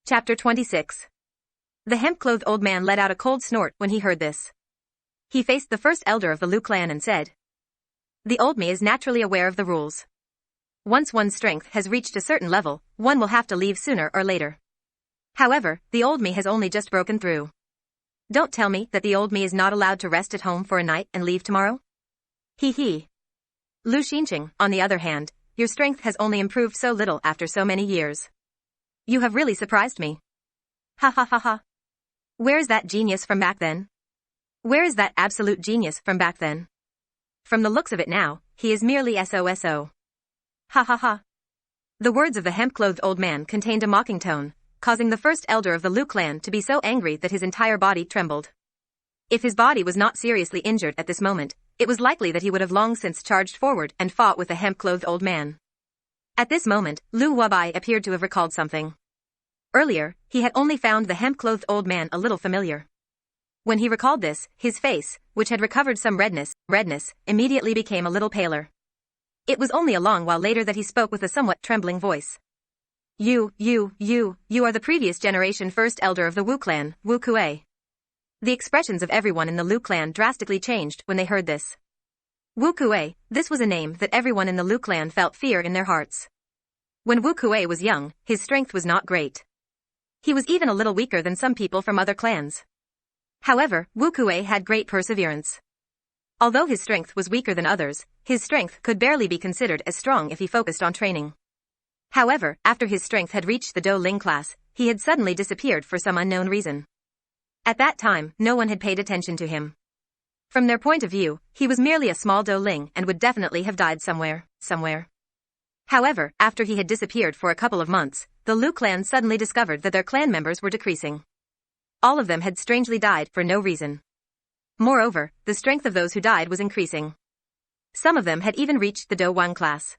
Chapter 26. The hemp-clothed old man let out a cold snort when he heard this. He faced the first elder of the Lu clan and said, "The old me is naturally aware of the rules. Once one's strength has reached a certain level, one will have to leave sooner or later. However, the old me has only just broken through. Don't tell me that the old me is not allowed to rest at home for a night and leave tomorrow? Hee hee. Lu Xinqing, on the other hand, your strength has only improved so little after so many years. You have really surprised me. Ha ha ha ha. Where is that genius from back then? Where is that absolute genius from back then? From the looks of it now, he is merely SOSO. Ha ha ha." The words of the hemp-clothed old man contained a mocking tone, causing the first elder of the Lu clan to be so angry that his entire body trembled. If his body was not seriously injured at this moment, it was likely that he would have long since charged forward and fought with the hemp-clothed old man. At this moment, Lu Wabai appeared to have recalled something. Earlier, he had only found the hemp-clothed old man a little familiar. When he recalled this, his face, which had recovered some redness, immediately became a little paler. It was only a long while later that he spoke with a somewhat trembling voice. You are the previous generation first elder of the Wu clan, Wu Kuei." The expressions of everyone in the Lu clan drastically changed when they heard this. Wu Kuei, this was a name that everyone in the Lu clan felt fear in their hearts. When Wu Kuei was young, his strength was not great. He was even a little weaker than some people from other clans. However, Wu Kuei had great perseverance. Although his strength was weaker than others, his strength could barely be considered as strong if he focused on training. However, after his strength had reached the Do Ling class, he had suddenly disappeared for some unknown reason. At that time, no one had paid attention to him. From their point of view, he was merely a small Do Ling and would definitely have died somewhere. However, after he had disappeared for a couple of months, the Lu clan suddenly discovered that their clan members were decreasing. All of them had strangely died for no reason. Moreover, the strength of those who died was increasing. Some of them had even reached the Do Wang class.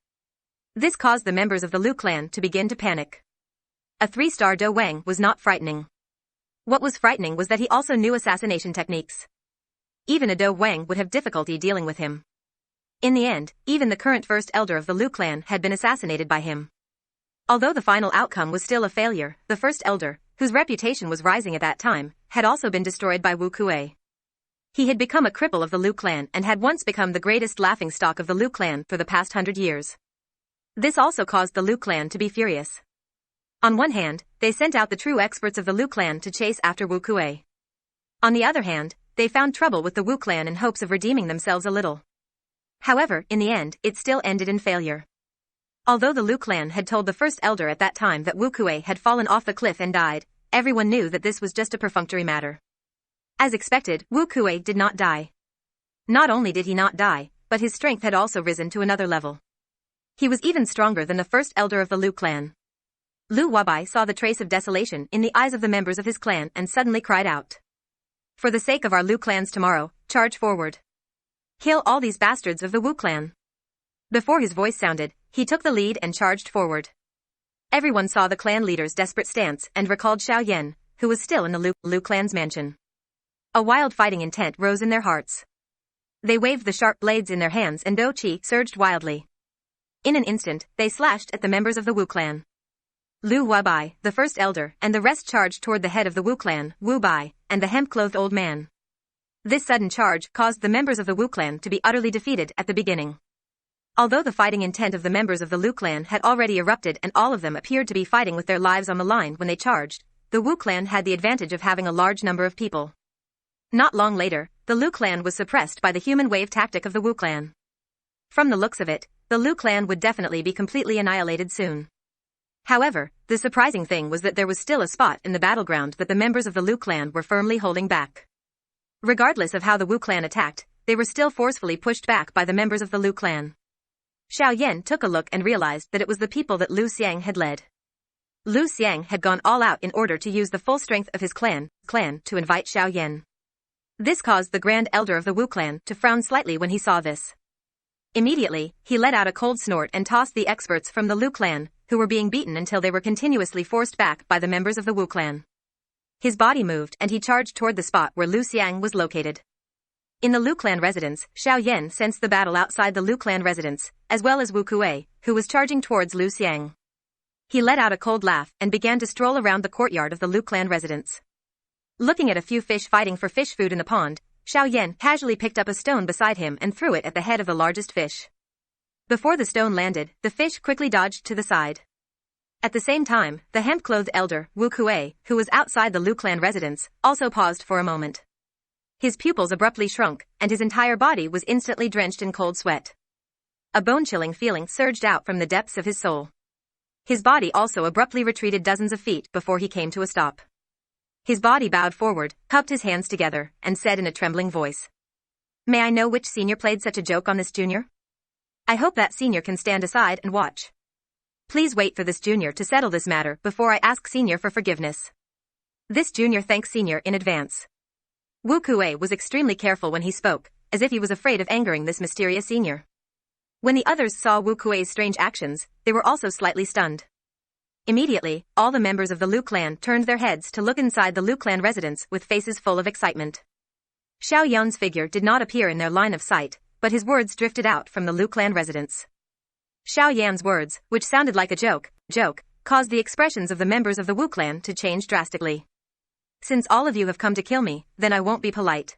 This caused the members of the Lu clan to begin to panic. A 3-star Do Wang was not frightening. What was frightening was that he also knew assassination techniques. Even a Do Wang would have difficulty dealing with him. In the end, even the current first elder of the Lu clan had been assassinated by him. Although the final outcome was still a failure, the first elder, whose reputation was rising at that time, had also been destroyed by Wu Kuei. He had become a cripple of the Lu clan and had once become the greatest laughingstock of the Lu clan for the past 100 years. This also caused the Lu clan to be furious. On one hand, they sent out the true experts of the Lu clan to chase after Wu Kuei. On the other hand, they found trouble with the Wu clan in hopes of redeeming themselves a little. However, in the end, it still ended in failure. Although the Lu clan had told the first elder at that time that Wu Kuei had fallen off the cliff and died, everyone knew that this was just a perfunctory matter. As expected, Wu Kuei did not die. Not only did he not die, but his strength had also risen to another level. He was even stronger than the first elder of the Lu clan. Lu Wabai saw the trace of desolation in the eyes of the members of his clan and suddenly cried out. "For the sake of our Lu clans tomorrow, charge forward. Kill all these bastards of the Wu clan." Before his voice sounded, he took the lead and charged forward. Everyone saw the clan leader's desperate stance and recalled Xiao Yan, who was still in the Lu clan's mansion. A wild fighting intent rose in their hearts. They waved the sharp blades in their hands and Do Qi surged wildly. In an instant, they slashed at the members of the Wu clan. Lu Wabai, the first elder, and the rest charged toward the head of the Wu clan, Wu Bai, and the hemp-clothed old man. This sudden charge caused the members of the Wu clan to be utterly defeated at the beginning. Although the fighting intent of the members of the Lu clan had already erupted and all of them appeared to be fighting with their lives on the line when they charged, the Wu clan had the advantage of having a large number of people. Not long later, the Lu clan was suppressed by the human wave tactic of the Wu clan. From the looks of it, the Lu clan would definitely be completely annihilated soon. However, the surprising thing was that there was still a spot in the battleground that the members of the Lu clan were firmly holding back. Regardless of how the Wu clan attacked, they were still forcefully pushed back by the members of the Lu clan. Xiao Yan took a look and realized that it was the people that Lu Xiang had led. Lu Xiang had gone all out in order to use the full strength of his clan to invite Xiao Yan. This caused the grand elder of the Wu clan to frown slightly when he saw this. Immediately, he let out a cold snort and tossed the experts from the Lu clan, who were being beaten until they were continuously forced back by the members of the Wu clan. His body moved and he charged toward the spot where Lu Xiang was located. In the Lu clan residence, Xiao Yan sensed the battle outside the Lu clan residence, as well as Wu Kuei, who was charging towards Lu Xiang. He let out a cold laugh and began to stroll around the courtyard of the Lu clan residence. Looking at a few fish fighting for fish food in the pond, Xiao Yan casually picked up a stone beside him and threw it at the head of the largest fish. Before the stone landed, the fish quickly dodged to the side. At the same time, the hemp-clothed elder, Wu Kuei, who was outside the Lu clan residence, also paused for a moment. His pupils abruptly shrunk, and his entire body was instantly drenched in cold sweat. A bone-chilling feeling surged out from the depths of his soul. His body also abruptly retreated dozens of feet before he came to a stop. His body bowed forward, cupped his hands together, and said in a trembling voice, "May I know which senior played such a joke on this junior? I hope that senior can stand aside and watch. Please wait for this junior to settle this matter before I ask senior for forgiveness. This junior thanks senior in advance." Wu Kuei was extremely careful when he spoke, as if he was afraid of angering this mysterious senior. When the others saw Wu Kuei's strange actions, they were also slightly stunned. Immediately, all the members of the Lu clan turned their heads to look inside the Lu clan residence with faces full of excitement. Xiao Yan's figure did not appear in their line of sight, but his words drifted out from the Lu clan residence. Xiao Yan's words, which sounded like a joke, caused the expressions of the members of the Wu clan to change drastically. "Since all of you have come to kill me, then I won't be polite.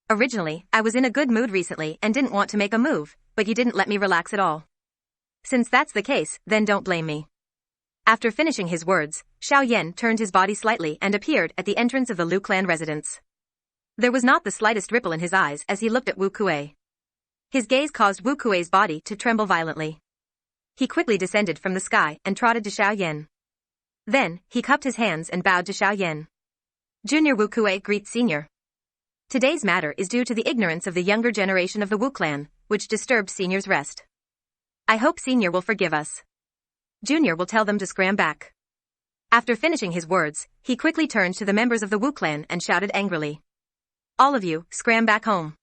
Originally, I was in a good mood recently and didn't want to make a move, but you didn't let me relax at all. Since that's the case, then don't blame me." After finishing his words, Xiao Yan turned his body slightly and appeared at the entrance of the Lu clan residence. There was not the slightest ripple in his eyes as he looked at Wu Kuei. His gaze caused Wu Kuei's body to tremble violently. He quickly descended from the sky and trotted to Xiao Yan. Then, he cupped his hands and bowed to Xiao Yan. "Junior Wu Kuei greets senior. Today's matter is due to the ignorance of the younger generation of the Wu clan, which disturbed senior's rest. I hope senior will forgive us. Junior will tell them to scram back." After finishing his words, he quickly turned to the members of the Wu clan and shouted angrily, "All of you, scram back home.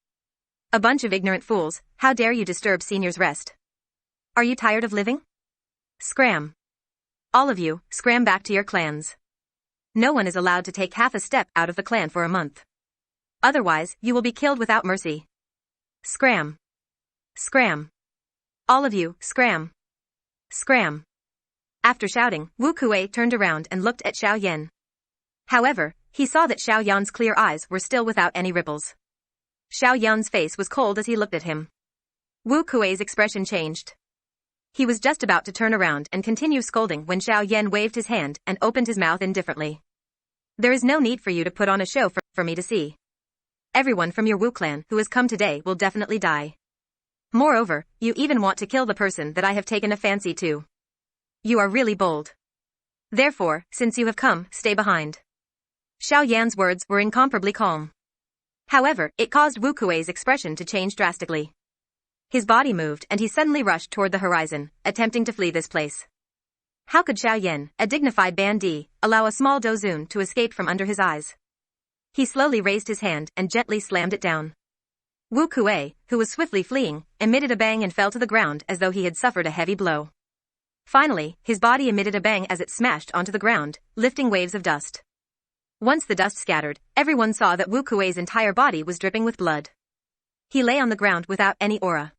A bunch of ignorant fools, how dare you disturb senior's rest? Are you tired of living? Scram. All of you, scram back to your clans. No one is allowed to take half a step out of the clan for a month. Otherwise, you will be killed without mercy. Scram. Scram. All of you, scram. Scram." After shouting, Wu Kuei turned around and looked at Xiao Yan. However, he saw that Xiao Yan's clear eyes were still without any ripples. Xiao Yan's face was cold as he looked at him. Wu Kuei's expression changed. He was just about to turn around and continue scolding when Xiao Yan waved his hand and opened his mouth indifferently. "There is no need for you to put on a show for me to see. Everyone from your Wu clan who has come today will definitely die. Moreover, you even want to kill the person that I have taken a fancy to. You are really bold. Therefore, since you have come, stay behind." Xiao Yan's words were incomparably calm. However, it caused Wu Kuei's expression to change drastically. His body moved and he suddenly rushed toward the horizon, attempting to flee this place. How could Xiao Yan, a dignified bandit, allow a small dozun to escape from under his eyes? He slowly raised his hand and gently slammed it down. Wu Kuei, who was swiftly fleeing, emitted a bang and fell to the ground as though he had suffered a heavy blow. Finally, his body emitted a bang as it smashed onto the ground, lifting waves of dust. Once the dust scattered, everyone saw that Wu Kuei's entire body was dripping with blood. He lay on the ground without any aura.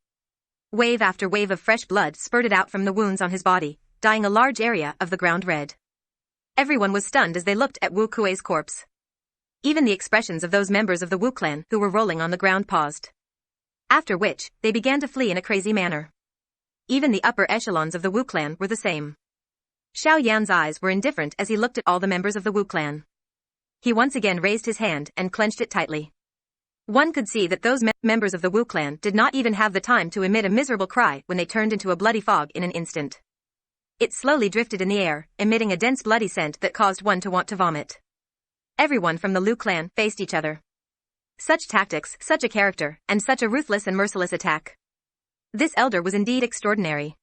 Wave after wave of fresh blood spurted out from the wounds on his body, dyeing a large area of the ground red. Everyone was stunned as they looked at Wu Kuei's corpse. Even the expressions of those members of the Wu clan who were rolling on the ground paused. After which, they began to flee in a crazy manner. Even the upper echelons of the Wu clan were the same. Xiao Yan's eyes were indifferent as he looked at all the members of the Wu clan. He once again raised his hand and clenched it tightly. One could see that those members of the Wu clan did not even have the time to emit a miserable cry when they turned into a bloody fog in an instant. It slowly drifted in the air, emitting a dense bloody scent that caused one to want to vomit. Everyone from the Lu clan faced each other. Such tactics, such a character, and such a ruthless and merciless attack. This elder was indeed extraordinary.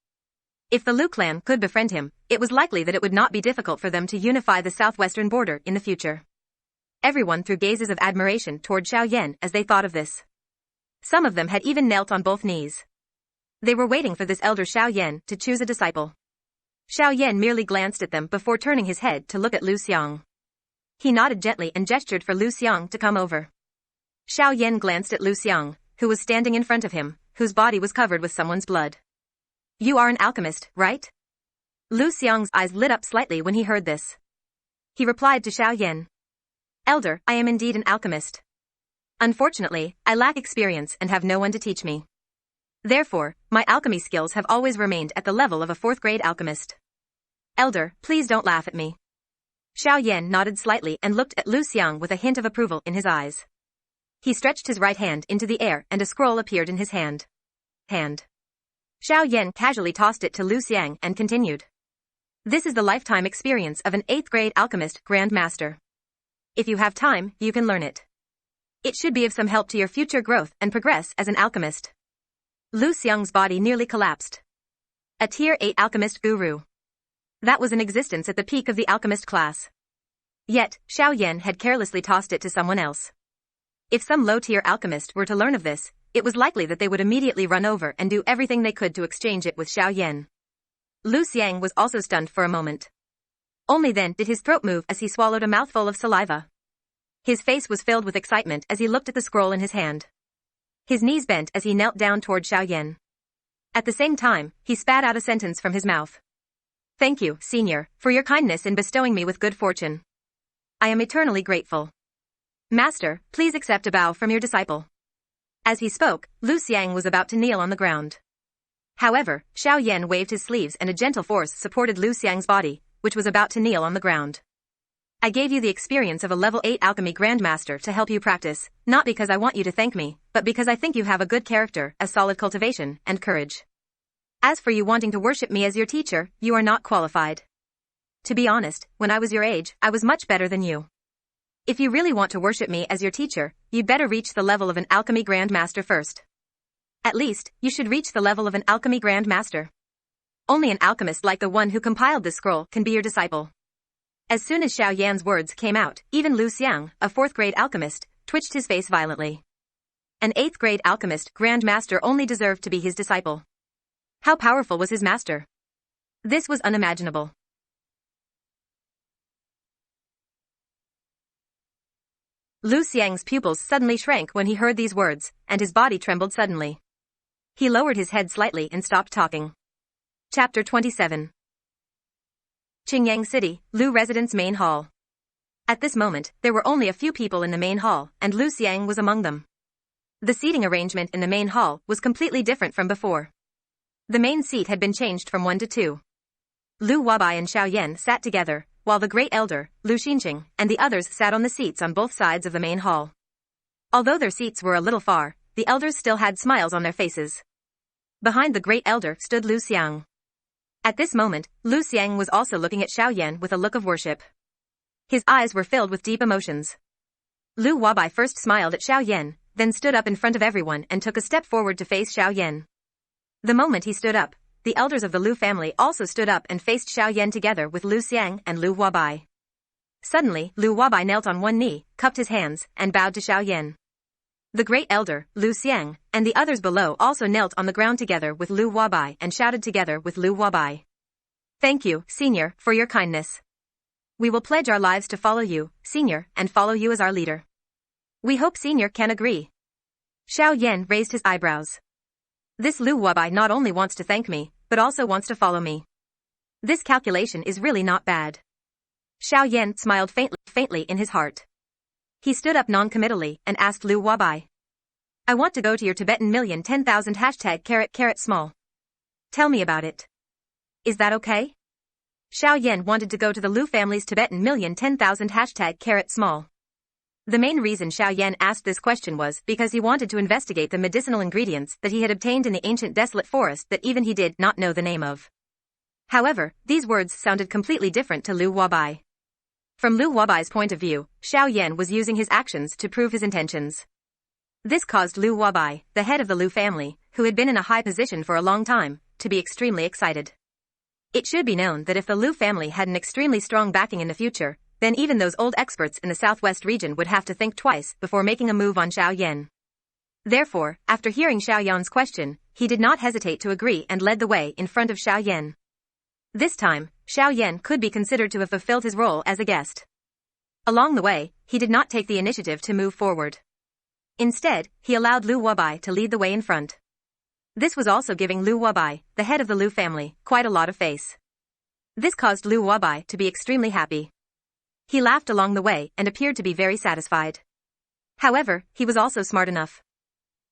If the Lu clan could befriend him, it was likely that it would not be difficult for them to unify the southwestern border in the future. Everyone threw gazes of admiration toward Xiao Yan as they thought of this. Some of them had even knelt on both knees. They were waiting for this elder Xiao Yan to choose a disciple. Xiao Yan merely glanced at them before turning his head to look at Lu Xiang. He nodded gently and gestured for Lu Xiang to come over. Xiao Yan glanced at Lu Xiang, who was standing in front of him, whose body was covered with someone's blood. "You are an alchemist, right?" Lu Xiang's eyes lit up slightly when he heard this. He replied to Xiao Yan. Elder, I am indeed an alchemist. Unfortunately, I lack experience and have no one to teach me. Therefore, my alchemy skills have always remained at the level of a 4th grade alchemist. Elder, please don't laugh at me. Xiao Yan nodded slightly and looked at Lu Xiang with a hint of approval in his eyes. He stretched his right hand into the air and a scroll appeared in his hand. Xiao Yan casually tossed it to Lu Xiang and continued. This is the lifetime experience of an 8th grade alchemist Grand Master. If you have time, you can learn it. It should be of some help to your future growth and progress as an alchemist. Lu Xiang's body nearly collapsed. A Tier 8 alchemist guru. That was in existence at the peak of the alchemist class. Yet, Xiao Yan had carelessly tossed it to someone else. If some low-tier alchemist were to learn of this, it was likely that they would immediately run over and do everything they could to exchange it with Xiao Yan. Lu Xiang was also stunned for a moment. Only then did his throat move as he swallowed a mouthful of saliva. His face was filled with excitement as he looked at the scroll in his hand. His knees bent as he knelt down toward Xiao Yan. At the same time, he spat out a sentence from his mouth. Thank you, Senior, for your kindness in bestowing me with good fortune. I am eternally grateful. Master, please accept a bow from your disciple. As he spoke, Lu Xiang was about to kneel on the ground. However, Xiao Yan waved his sleeves and a gentle force supported Lu Xiang's body, which was about to kneel on the ground. I gave you the experience of a level 8 alchemy grandmaster to help you practice, not because I want you to thank me, but because I think you have a good character, a solid cultivation, and courage. As for you wanting to worship me as your teacher, you are not qualified. To be honest, when I was your age, I was much better than you. If you really want to worship me as your teacher, you'd better reach the level of an alchemy grandmaster first. At least, you should reach the level of an alchemy grandmaster. Only an alchemist like the one who compiled this scroll can be your disciple. As soon as Xiao Yan's words came out, even Lu Xiang, a 4th grade alchemist, twitched his face violently. An 8th grade alchemist grandmaster only deserved to be his disciple. How powerful was his master? This was unimaginable. Lu Xiang's pupils suddenly shrank when he heard these words, and his body trembled suddenly. He lowered his head slightly and stopped talking. Chapter 27. Qingyang City, Lu Residence Main Hall. At this moment, there were only a few people in the main hall, and Lu Xiang was among them. The seating arrangement in the main hall was completely different from before. The main seat had been changed from 1 to 2. Lu Wabai and Xiao Yan sat together, while the great elder, Lu Xinqing, and the others sat on the seats on both sides of the main hall. Although their seats were a little far, the elders still had smiles on their faces. Behind the great elder stood Lu Xiang. At this moment, Lu Xiang was also looking at Xiao Yan with a look of worship. His eyes were filled with deep emotions. Lu Wabai first smiled at Xiao Yan, then stood up in front of everyone and took a step forward to face Xiao Yan. The moment he stood up, the elders of the Lu family also stood up and faced Xiao Yan together with Lu Xiang and Lu Wabai. Suddenly, Lu Wabai knelt on one knee, cupped his hands, and bowed to Xiao Yan. The great elder, Lu Xiang, and the others below also knelt on the ground together with Lu Wabai and shouted together with Lu Wabai. Thank you, Senior, for your kindness. We will pledge our lives to follow you, Senior, and follow you as our leader. We hope Senior can agree. Xiao Yan raised his eyebrows. This Lu Wabai not only wants to thank me, but also wants to follow me. This calculation is really not bad. Xiao Yan smiled faintly in his heart. He stood up non-committally and asked Lu Wabai. I want to go to your Tibetan million 10,000 #, small. Tell me about it. Is that okay? Xiao Yan wanted to go to the Lu family's Tibetan million 10,000 #, small. The main reason Xiao Yan asked this question was because he wanted to investigate the medicinal ingredients that he had obtained in the ancient desolate forest that even he did not know the name of. However, these words sounded completely different to Lu Wabai. From Lu Wabai's point of view, Xiao Yan was using his actions to prove his intentions. This caused Lu Wabai, the head of the Lu family, who had been in a high position for a long time, to be extremely excited. It should be known that if the Lu family had an extremely strong backing in the future, then even those old experts in the southwest region would have to think twice before making a move on Xiao Yan. Therefore, after hearing Xiao Yan's question, he did not hesitate to agree and led the way in front of Xiao Yan. This time, Xiao Yan could be considered to have fulfilled his role as a guest. Along the way, he did not take the initiative to move forward. Instead, he allowed Lu Wabai to lead the way in front. This was also giving Lu Wabai, the head of the Lu family, quite a lot of face. This caused Lu Wabai to be extremely happy. He laughed along the way and appeared to be very satisfied. However, he was also smart enough.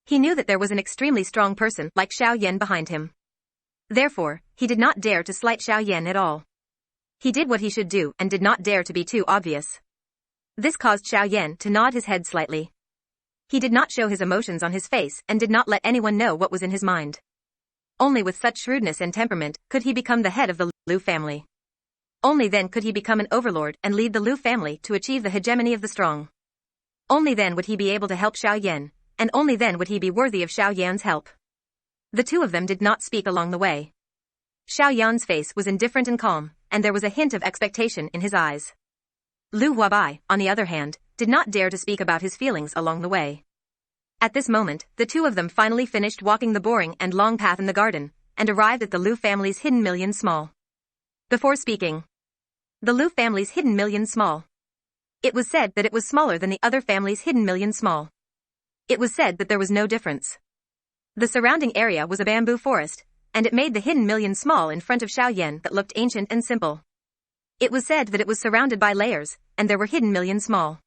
He knew that there was an extremely strong person like Xiao Yan behind him. Therefore, he did not dare to slight Xiao Yan at all. He did what he should do and did not dare to be too obvious. This caused Xiao Yan to nod his head slightly. He did not show his emotions on his face and did not let anyone know what was in his mind. Only with such shrewdness and temperament could he become the head of the Lu family. Only then could he become an overlord and lead the Lu family to achieve the hegemony of the strong. Only then would he be able to help Xiao Yan, and only then would he be worthy of Xiao Yan's help. The two of them did not speak along the way. Xiao Yan's face was indifferent and calm, and there was a hint of expectation in his eyes. Lu Wabai, on the other hand, did not dare to speak about his feelings along the way. At this moment, the two of them finally finished walking the boring and long path in the garden, and arrived at the Lu family's hidden million small. Before speaking, the Lu family's hidden million small. It was said that it was smaller than the other family's hidden million small. It was said that there was no difference. The surrounding area was a bamboo forest, and it made the hidden million small in front of Xiao Yan that looked ancient and simple. It was said that it was surrounded by layers, and there were hidden million small.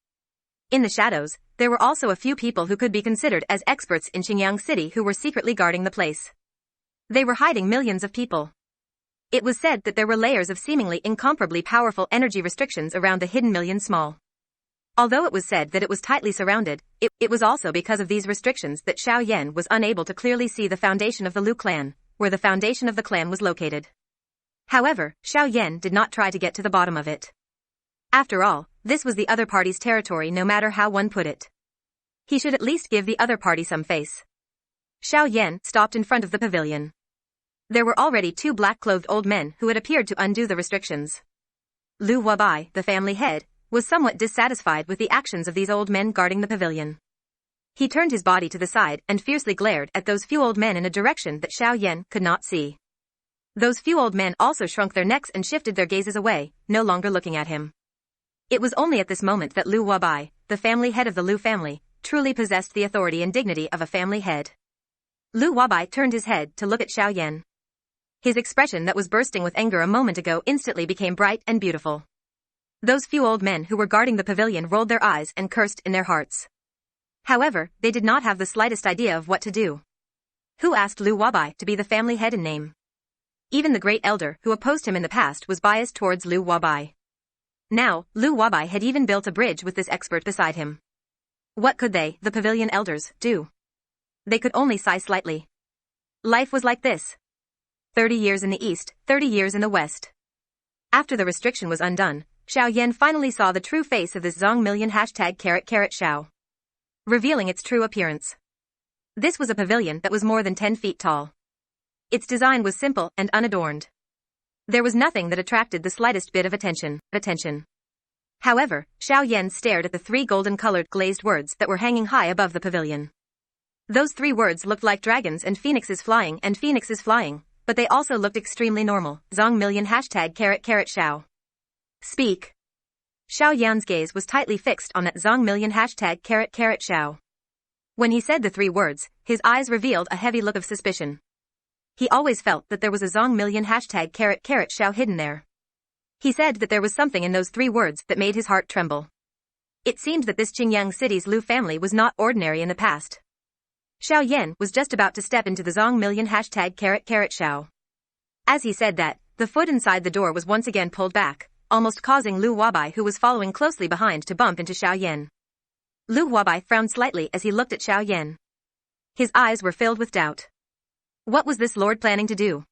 In the shadows, there were also a few people who could be considered as experts in Qingyang City who were secretly guarding the place. They were hiding millions of people. It was said that there were layers of seemingly incomparably powerful energy restrictions around the hidden million small. Although it was said that it was tightly surrounded, it was also because of these restrictions that Xiao Yan was unable to clearly see the foundation of the Lu clan, where the foundation of the clan was located. However, Xiao Yan did not try to get to the bottom of it. After all, this was the other party's territory no matter how one put it. He should at least give the other party some face. Xiao Yan stopped in front of the pavilion. There were already two black-clothed old men who had appeared to undo the restrictions. Lu Wabai, the family head, was somewhat dissatisfied with the actions of these old men guarding the pavilion. He turned his body to the side and fiercely glared at those few old men in a direction that Xiao Yan could not see. Those few old men also shrunk their necks and shifted their gazes away, no longer looking at him. It was only at this moment that Lu Wabai, the family head of the Lu family, truly possessed the authority and dignity of a family head. Lu Wabai turned his head to look at Xiao Yan. His expression that was bursting with anger a moment ago instantly became bright and beautiful. Those few old men who were guarding the pavilion rolled their eyes and cursed in their hearts. However, they did not have the slightest idea of what to do. Who asked Lu Wabai to be the family head in name? Even the great elder who opposed him in the past was biased towards Lu Wabai. Now, Lu Wabai had even built a bridge with this expert beside him. What could they, the pavilion elders, do? They could only sigh slightly. Life was like this. 30 years in the east, 30 years in the west. After the restriction was undone, Xiao Yan finally saw the true face of this Zong Million #Xiao, revealing its true appearance. This was a pavilion that was more than 10 feet tall. Its design was simple and unadorned. There was nothing that attracted the slightest bit of attention. However, Xiao Yan stared at the three golden-colored glazed words that were hanging high above the pavilion. Those three words looked like dragons and phoenixes flying, but they also looked extremely normal. Zong Million #Xiao. Speak. Xiao Yan's gaze was tightly fixed on that Zong Million #Xiao. When he said the three words, his eyes revealed a heavy look of suspicion. He always felt that there was a Zong Million #Xiao hidden there. He said that there was something in those three words that made his heart tremble. It seemed that this Qingyang City's Lu family was not ordinary in the past. Xiao Yan was just about to step into the Zong Million #Xiao. As he said that, the foot inside the door was once again pulled back, almost causing Lu Wabai, who was following closely behind, to bump into Xiao Yan. Lu Wabai frowned slightly as he looked at Xiao Yan. His eyes were filled with doubt. What was this lord planning to do?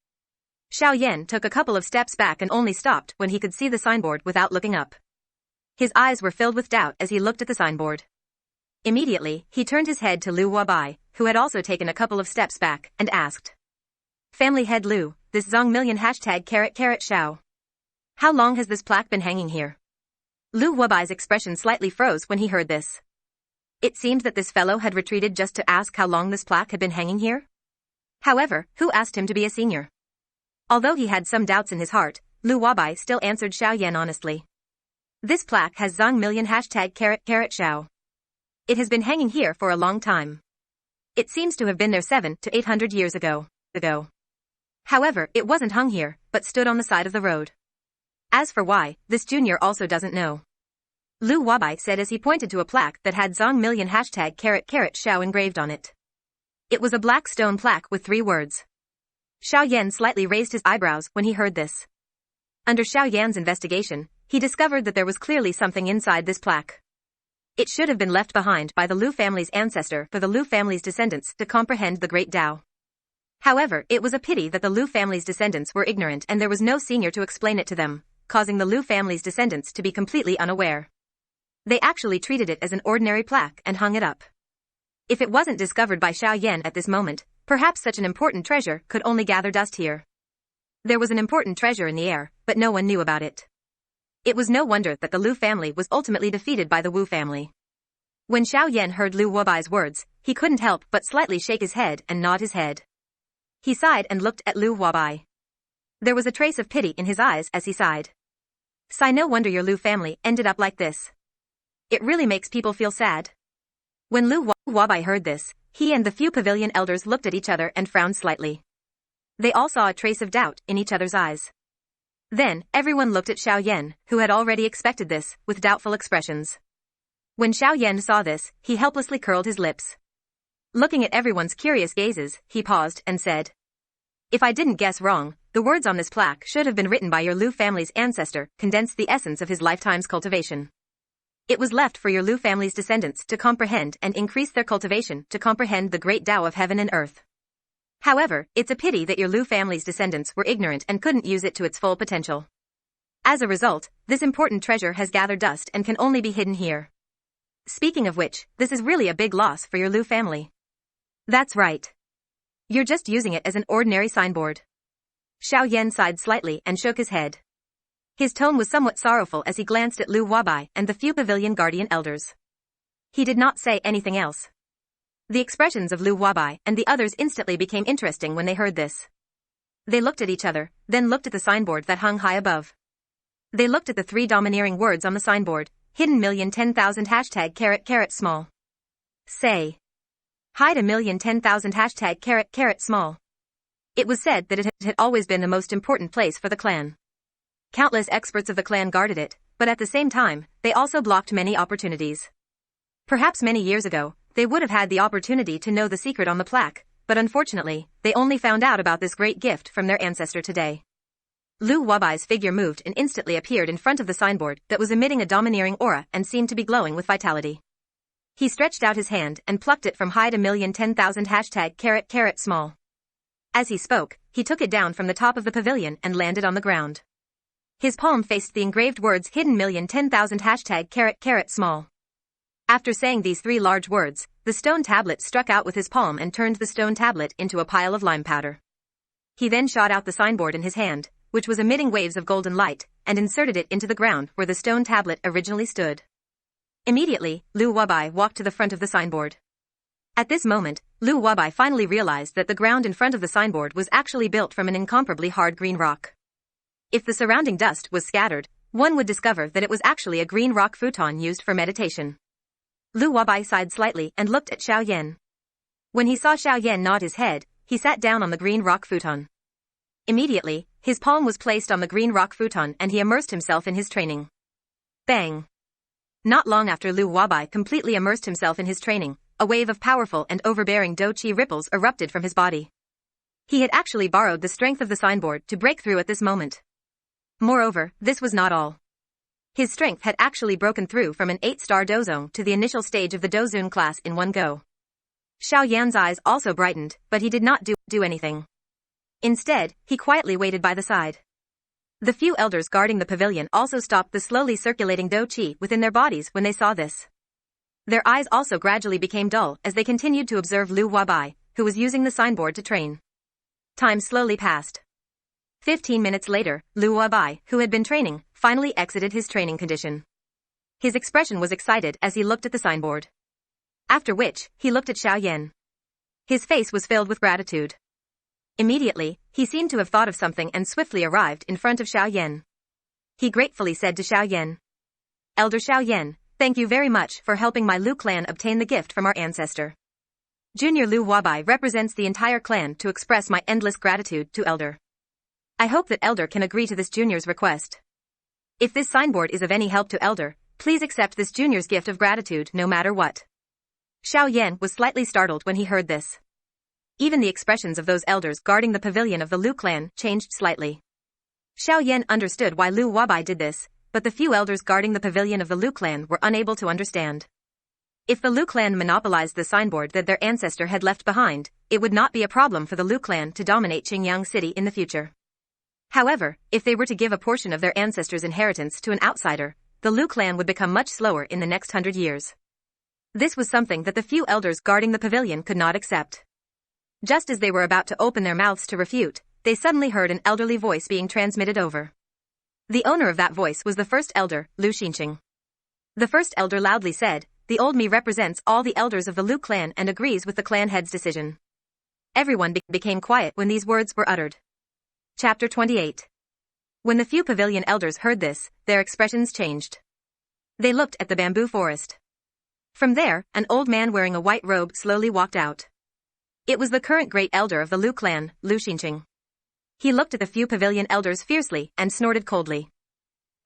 Xiao Yan took a couple of steps back and only stopped when he could see the signboard without looking up. His eyes were filled with doubt as he looked at the signboard. Immediately, he turned his head to Lu Wabai, who had also taken a couple of steps back, and asked. Family head Lu, this Zong Million #Xiao. How long has this plaque been hanging here? Lu Wabai's expression slightly froze when he heard this. It seemed that this fellow had retreated just to ask how long this plaque had been hanging here. However, who asked him to be a senior? Although he had some doubts in his heart, Lu Wabai still answered Xiao Yan honestly. This plaque has Zong Million #Xiao. It has been hanging here for a long time. It seems to have been there 700 to 800 years ago. However, it wasn't hung here, but stood on the side of the road. As for why, this junior also doesn't know. Lu Wabai said as he pointed to a plaque that had Zong Million #Shao engraved on it. It was a black stone plaque with 3 words. Xiao Yan slightly raised his eyebrows when he heard this. Under Xiao Yan's investigation, he discovered that there was clearly something inside this plaque. It should have been left behind by the Lu family's ancestor for the Lu family's descendants to comprehend the Great Tao. However, it was a pity that the Lu family's descendants were ignorant and there was no senior to explain it to them, causing the Lu family's descendants to be completely unaware. They actually treated it as an ordinary plaque and hung it up. If it wasn't discovered by Xiao Yan at this moment, perhaps such an important treasure could only gather dust here. There was an important treasure in the air, but no one knew about it. It was no wonder that the Lu family was ultimately defeated by the Wu family. When Xiao Yan heard Lu Wabai's words, he couldn't help but slightly shake his head and nod his head. He sighed and looked at Lu Wabai. There was a trace of pity in his eyes as he sighed. Sigh, no wonder your Lu family ended up like this. It really makes people feel sad. When Lu Wabai heard this, he and the few pavilion elders looked at each other and frowned slightly. They all saw a trace of doubt in each other's eyes. Then, everyone looked at Xiao Yan, who had already expected this, with doubtful expressions. When Xiao Yan saw this, he helplessly curled his lips. Looking at everyone's curious gazes, he paused and said, If I didn't guess wrong, the words on this plaque should have been written by your Lu family's ancestor, condensed the essence of his lifetime's cultivation. It was left for your Lu family's descendants to comprehend and increase their cultivation to comprehend the great Tao of heaven and earth. However, it's a pity that your Lu family's descendants were ignorant and couldn't use it to its full potential. As a result, this important treasure has gathered dust and can only be hidden here. Speaking of which, this is really a big loss for your Lu family. That's right. You're just using it as an ordinary signboard. Xiao Yan sighed slightly and shook his head. His tone was somewhat sorrowful as he glanced at Lu Wabai and the few pavilion guardian elders. He did not say anything else. The expressions of Lu Wabai and the others instantly became interesting when they heard this. They looked at each other, then looked at the signboard that hung high above. They looked at the 3 domineering words on the signboard, hidden $1,010,000 #small. Say. Hide $1,010,000 #small. It was said that it had always been the most important place for the clan. Countless experts of the clan guarded it, but at the same time, they also blocked many opportunities. Perhaps many years ago, they would have had the opportunity to know the secret on the plaque, but unfortunately, they only found out about this great gift from their ancestor today. Lu Wabai's figure moved and instantly appeared in front of the signboard that was emitting a domineering aura and seemed to be glowing with vitality. He stretched out his hand and plucked it from hide $1,010,000 #small. As he spoke, he took it down from the top of the pavilion and landed on the ground. His palm faced the engraved words hidden $1,010,000 #small. After saying these 3 large words, the stone tablet struck out with his palm and turned the stone tablet into a pile of lime powder. He then shot out the signboard in his hand, which was emitting waves of golden light, and inserted it into the ground where the stone tablet originally stood. Immediately, Lu Wabai walked to the front of the signboard. At this moment, Lu Wabai finally realized that the ground in front of the signboard was actually built from an incomparably hard green rock. If the surrounding dust was scattered, one would discover that it was actually a green rock futon used for meditation. Lu Wabai sighed slightly and looked at Xiao Yan. When he saw Xiao Yan nod his head, he sat down on the green rock futon. Immediately, his palm was placed on the green rock futon and he immersed himself in his training. Bang! Not long after Lu Wabai completely immersed himself in his training, a wave of powerful and overbearing Do Qi ripples erupted from his body. He had actually borrowed the strength of the signboard to break through at this moment. Moreover, this was not all. His strength had actually broken through from an 8-star Dozong to the initial stage of the Dozun class in one go. Xiao Yan's eyes also brightened, but he did not do anything. Instead, he quietly waited by the side. The few elders guarding the pavilion also stopped the slowly circulating Do Qi within their bodies when they saw this. Their eyes also gradually became dull as they continued to observe Lu Wabai, who was using the signboard to train. Time slowly passed. 15 minutes later, Lu Wabai, who had been training, finally exited his training condition. His expression was excited as he looked at the signboard. After which, he looked at Xiao Yan. His face was filled with gratitude. Immediately, he seemed to have thought of something and swiftly arrived in front of Xiao Yan. He gratefully said to Xiao Yan, Elder Xiao Yan, thank you very much for helping my Lu clan obtain the gift from our ancestor. Junior Lu Wabai represents the entire clan to express my endless gratitude to Elder. I hope that Elder can agree to this junior's request. If this signboard is of any help to Elder, please accept this junior's gift of gratitude no matter what. Xiao Yan was slightly startled when he heard this. Even the expressions of those elders guarding the pavilion of the Lu clan changed slightly. Xiao Yan understood why Lu Wabai did this, but the few elders guarding the pavilion of the Lu clan were unable to understand. If the Lu clan monopolized the signboard that their ancestor had left behind, it would not be a problem for the Lu clan to dominate Qingyang City in the future. However, if they were to give a portion of their ancestors' inheritance to an outsider, the Lu clan would become much slower in the next 100 years. This was something that the few elders guarding the pavilion could not accept. Just as they were about to open their mouths to refute, they suddenly heard an elderly voice being transmitted over. The owner of that voice was the first elder, Lu Xinqing. The first elder loudly said, "The old me represents all the elders of the Lu clan and agrees with the clan head's decision." Everyone became quiet when these words were uttered. Chapter 28. When the few pavilion elders heard this, their expressions changed. They looked at the bamboo forest. From there, an old man wearing a white robe slowly walked out. It was the current great elder of the Lu clan, Lu Xinqing. He looked at the few pavilion elders fiercely and snorted coldly.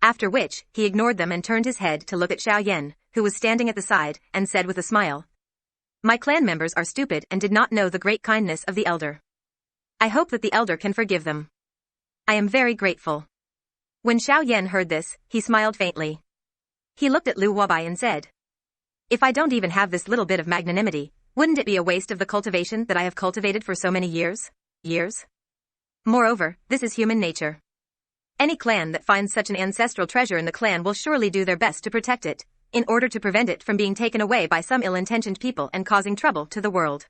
After which, he ignored them and turned his head to look at Xiao Yan, who was standing at the side, and said with a smile, "My clan members are stupid and did not know the great kindness of the elder. I hope that the elder can forgive them. I am very grateful." When Xiao Yan heard this, he smiled faintly. He looked at Lu Wabai and said, "If I don't even have this little bit of magnanimity, wouldn't it be a waste of the cultivation that I have cultivated for so many years? Moreover, this is human nature. Any clan that finds such an ancestral treasure in the clan will surely do their best to protect it, in order to prevent it from being taken away by some ill-intentioned people and causing trouble to the world.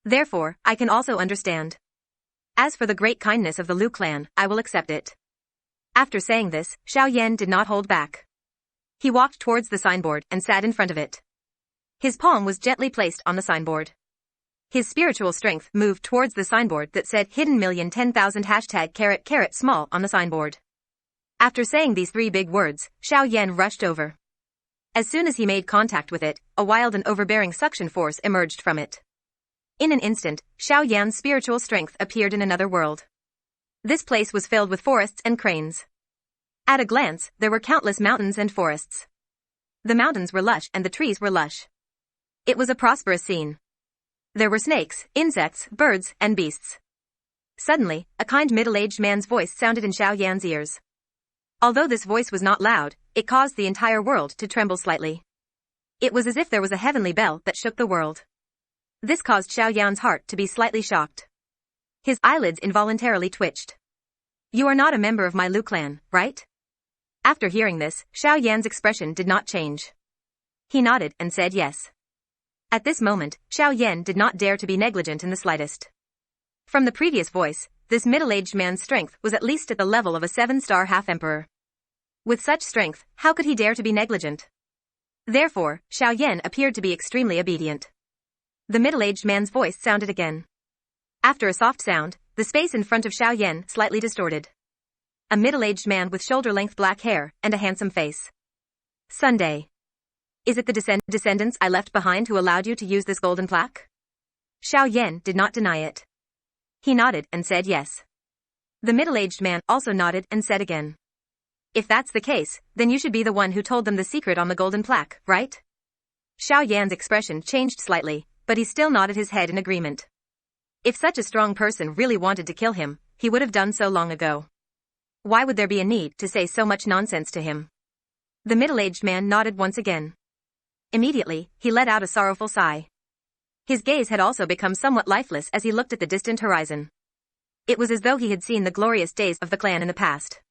Therefore, I can also understand. As for the great kindness of the Lu clan, I will accept it." After saying this, Xiao Yan did not hold back. He walked towards the signboard and sat in front of it. His palm was gently placed on the signboard. His spiritual strength moved towards the signboard that said hidden million 10,000 #, small on the signboard. After saying these three big words, Xiao Yan rushed over. As soon as he made contact with it, a wild and overbearing suction force emerged from it. In an instant, Xiao Yan's spiritual strength appeared in another world. This place was filled with forests and cranes. At a glance, there were countless mountains and forests. The mountains were lush and the trees were lush. It was a prosperous scene. There were snakes, insects, birds, and beasts. Suddenly, a kind middle-aged man's voice sounded in Xiao Yan's ears. Although this voice was not loud, it caused the entire world to tremble slightly. It was as if there was a heavenly bell that shook the world. This caused Xiao Yan's heart to be slightly shocked. His eyelids involuntarily twitched. "You are not a member of my Lu clan, right?" After hearing this, Xiao Yan's expression did not change. He nodded and said yes. At this moment, Xiao Yan did not dare to be negligent in the slightest. From the previous voice, this middle-aged man's strength was at least at the level of a 7-star half-emperor. With such strength, how could he dare to be negligent? Therefore, Xiao Yan appeared to be extremely obedient. The middle-aged man's voice sounded again. After a soft sound, the space in front of Xiao Yan slightly distorted. A middle-aged man with shoulder-length black hair and a handsome face. "Sunday. Is it the descendants I left behind who allowed you to use this golden plaque?" Xiao Yan did not deny it. He nodded and said yes. The middle-aged man also nodded and said again, "If that's the case, then you should be the one who told them the secret on the golden plaque, right?" Xiao Yan's expression changed slightly, but he still nodded his head in agreement. If such a strong person really wanted to kill him, he would have done so long ago. Why would there be a need to say so much nonsense to him? The middle-aged man nodded once again. Immediately, he let out a sorrowful sigh. His gaze had also become somewhat lifeless as he looked at the distant horizon. It was as though he had seen the glorious days of the clan in the past.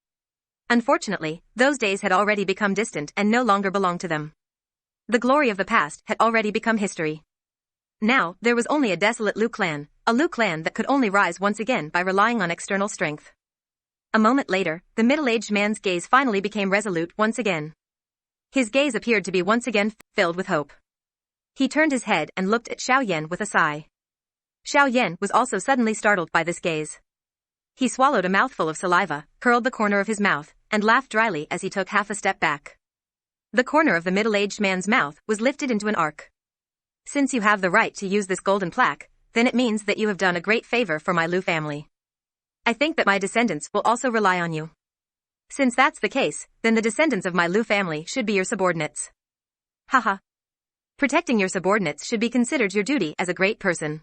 Unfortunately, those days had already become distant and no longer belonged to them. The glory of the past had already become history. Now, there was only a desolate Lu clan, a Lu clan that could only rise once again by relying on external strength. A moment later, the middle-aged man's gaze finally became resolute once again. His gaze appeared to be once again filled with hope. He turned his head and looked at Xiao Yan with a sigh. Xiao Yan was also suddenly startled by this gaze. He swallowed a mouthful of saliva, curled the corner of his mouth, and laughed dryly as he took half a step back. The corner of the middle-aged man's mouth was lifted into an arc. "Since you have the right to use this golden plaque, then it means that you have done a great favor for my Lu family. I think that my descendants will also rely on you. Since that's the case, then the descendants of my Lu family should be your subordinates. Haha. Protecting your subordinates should be considered your duty as a great person.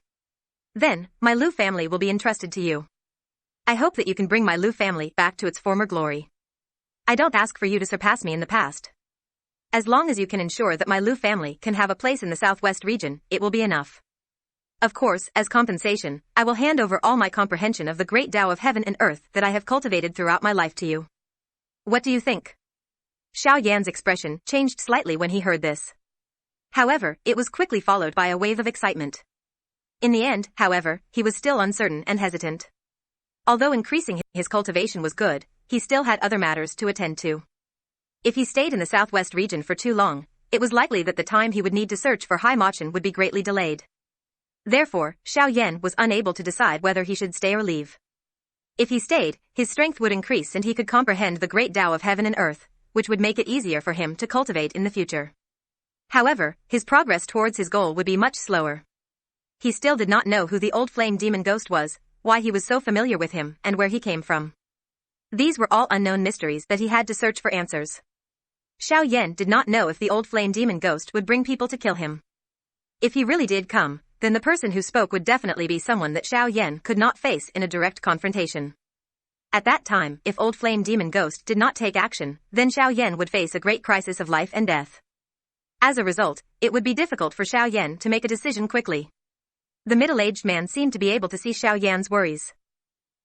Then, my Lu family will be entrusted to you. I hope that you can bring my Lu family back to its former glory. I don't ask for you to surpass me in the past. As long as you can ensure that my Lu family can have a place in the southwest region, it will be enough. Of course, as compensation, I will hand over all my comprehension of the great Tao of heaven and earth that I have cultivated throughout my life to you. What do you think? Xiao Yan's expression changed slightly when he heard this. However, it was quickly followed by a wave of excitement. In the end, however, he was still uncertain and hesitant. Although increasing his cultivation was good, he still had other matters to attend to. If he stayed in the southwest region for too long, it was likely that the time he would need to search for Hai Machin would be greatly delayed. Therefore, Xiao Yan was unable to decide whether he should stay or leave. If he stayed, his strength would increase and he could comprehend the great Tao of heaven and earth, which would make it easier for him to cultivate in the future. However, his progress towards his goal would be much slower. He still did not know who the old flame demon ghost was, why he was so familiar with him, and where he came from. These were all unknown mysteries that he had to search for answers. Xiao Yan did not know if the old flame demon ghost would bring people to kill him. If he really did come, then the person who spoke would definitely be someone that Xiao Yan could not face in a direct confrontation. At that time, if old flame demon ghost did not take action, then Xiao Yan would face a great crisis of life and death. As a result, it would be difficult for Xiao Yan to make a decision quickly. The middle-aged man seemed to be able to see Xiao Yan's worries.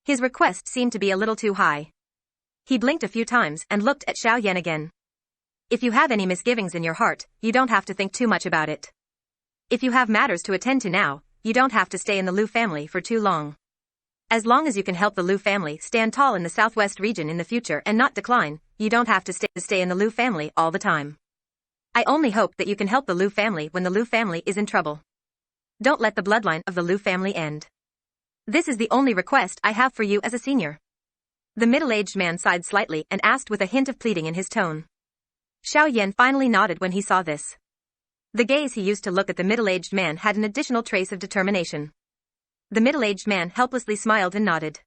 His request seemed to be a little too high. He blinked a few times and looked at Xiao Yan again. If you have any misgivings in your heart, you don't have to think too much about it. If you have matters to attend to now, you don't have to stay in the Lu family for too long. As long as you can help the Lu family stand tall in the southwest region in the future and not decline, you don't have to stay in the Lu family all the time. I only hope that you can help the Lu family when the Lu family is in trouble. Don't let the bloodline of the Lu family end. This is the only request I have for you as a senior. The middle-aged man sighed slightly and asked with a hint of pleading in his tone. Xiao Yan finally nodded when he saw this. The gaze he used to look at the middle-aged man had an additional trace of determination. The middle-aged man helplessly smiled and nodded.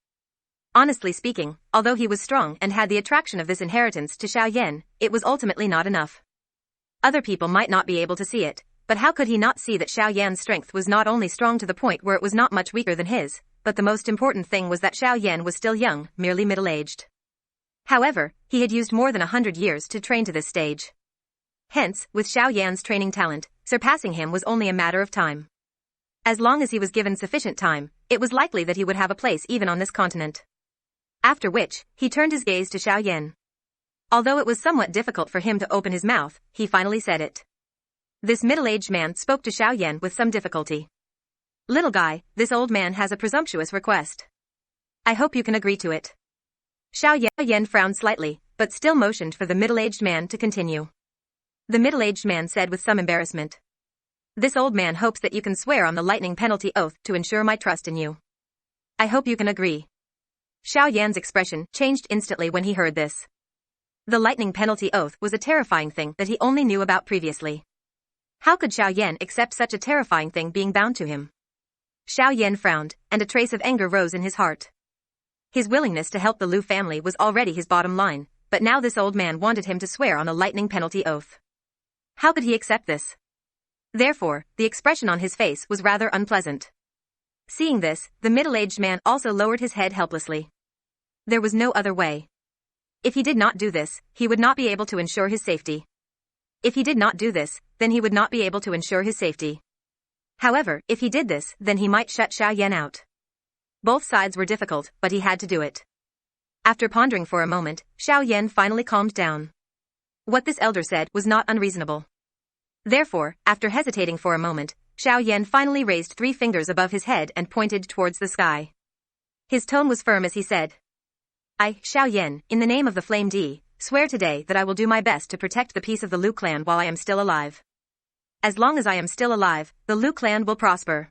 Honestly speaking, although he was strong and had the attraction of this inheritance to Xiao Yan, it was ultimately not enough. Other people might not be able to see it, but how could he not see that Xiao Yan's strength was not only strong to the point where it was not much weaker than his, but the most important thing was that Xiao Yan was still young, merely middle-aged. However, he had used more than 100 years to train to this stage. Hence, with Xiao Yan's training talent, surpassing him was only a matter of time. As long as he was given sufficient time, it was likely that he would have a place even on this continent. After which, he turned his gaze to Xiao Yan. Although it was somewhat difficult for him to open his mouth, he finally said it. This middle-aged man spoke to Xiao Yan with some difficulty. Little guy, this old man has a presumptuous request. I hope you can agree to it. Xiao Yan frowned slightly, but still motioned for the middle-aged man to continue. The middle-aged man said with some embarrassment. This old man hopes that you can swear on the lightning penalty oath to ensure my trust in you. I hope you can agree. Xiao Yan's expression changed instantly when he heard this. The lightning penalty oath was a terrifying thing that he only knew about previously. How could Xiao Yan accept such a terrifying thing being bound to him? Xiao Yan frowned, and a trace of anger rose in his heart. His willingness to help the Lu family was already his bottom line, but now this old man wanted him to swear on a lightning penalty oath. How could he accept this? Therefore, the expression on his face was rather unpleasant. Seeing this, the middle-aged man also lowered his head helplessly. There was no other way. If he did not do this, he would not be able to ensure his safety. If he did not do this, then he would not be able to ensure his safety. However, if he did this, then he might shut Xiao Yan out. Both sides were difficult, but he had to do it. After pondering for a moment, Xiao Yan finally calmed down. What this elder said was not unreasonable. Therefore, after hesitating for a moment, Xiao Yan finally raised 3 fingers above his head and pointed towards the sky. His tone was firm as he said, I, Xiao Yan, in the name of the Flame D, swear today that I will do my best to protect the peace of the Lu clan while I am still alive. As long as I am still alive, the Lu clan will prosper.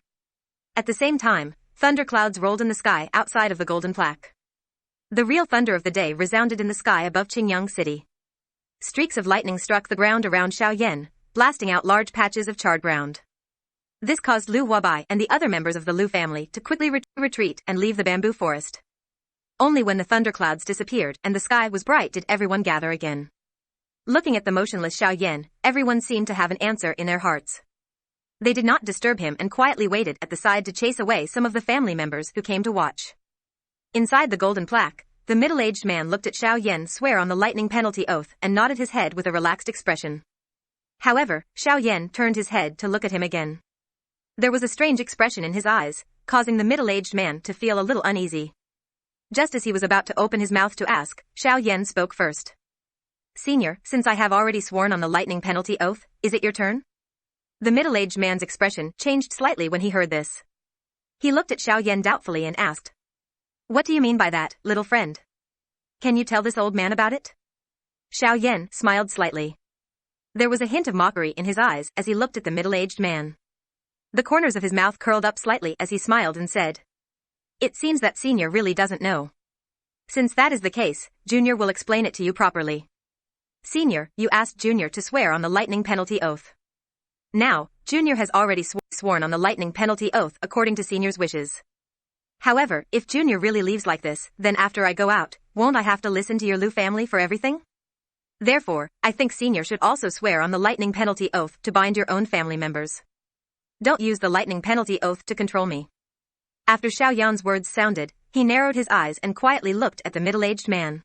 At the same time, thunderclouds rolled in the sky outside of the golden plaque. The real thunder of the day resounded in the sky above Qingyang City. Streaks of lightning struck the ground around Xiao Yan, blasting out large patches of charred ground. This caused Lu Huabai and the other members of the Lu family to quickly retreat and leave the bamboo forest. Only when the thunderclouds disappeared and the sky was bright did everyone gather again. Looking at the motionless Xiao Yan, everyone seemed to have an answer in their hearts. They did not disturb him and quietly waited at the side to chase away some of the family members who came to watch. Inside the golden plaque, the middle-aged man looked at Xiao Yan swear on the lightning penalty oath and nodded his head with a relaxed expression. However, Xiao Yan turned his head to look at him again. There was a strange expression in his eyes, causing the middle-aged man to feel a little uneasy. Just as he was about to open his mouth to ask, Xiao Yan spoke first. "Senior, since I have already sworn on the lightning penalty oath, is it your turn?" The middle-aged man's expression changed slightly when he heard this. He looked at Xiao Yan doubtfully and asked, "What do you mean by that, little friend? Can you tell this old man about it?" Xiao Yan smiled slightly. There was a hint of mockery in his eyes as he looked at the middle-aged man. The corners of his mouth curled up slightly as he smiled and said, "It seems that Senior really doesn't know. Since that is the case, Junior will explain it to you properly. Senior, you asked Junior to swear on the lightning penalty oath. Now, Junior has already sworn on the lightning penalty oath according to Senior's wishes. However, if Junior really leaves like this, then after I go out, won't I have to listen to your Lu family for everything? Therefore, I think Senior should also swear on the lightning penalty oath to bind your own family members. Don't use the lightning penalty oath to control me." After Xiao Yan's words sounded, he narrowed his eyes and quietly looked at the middle-aged man.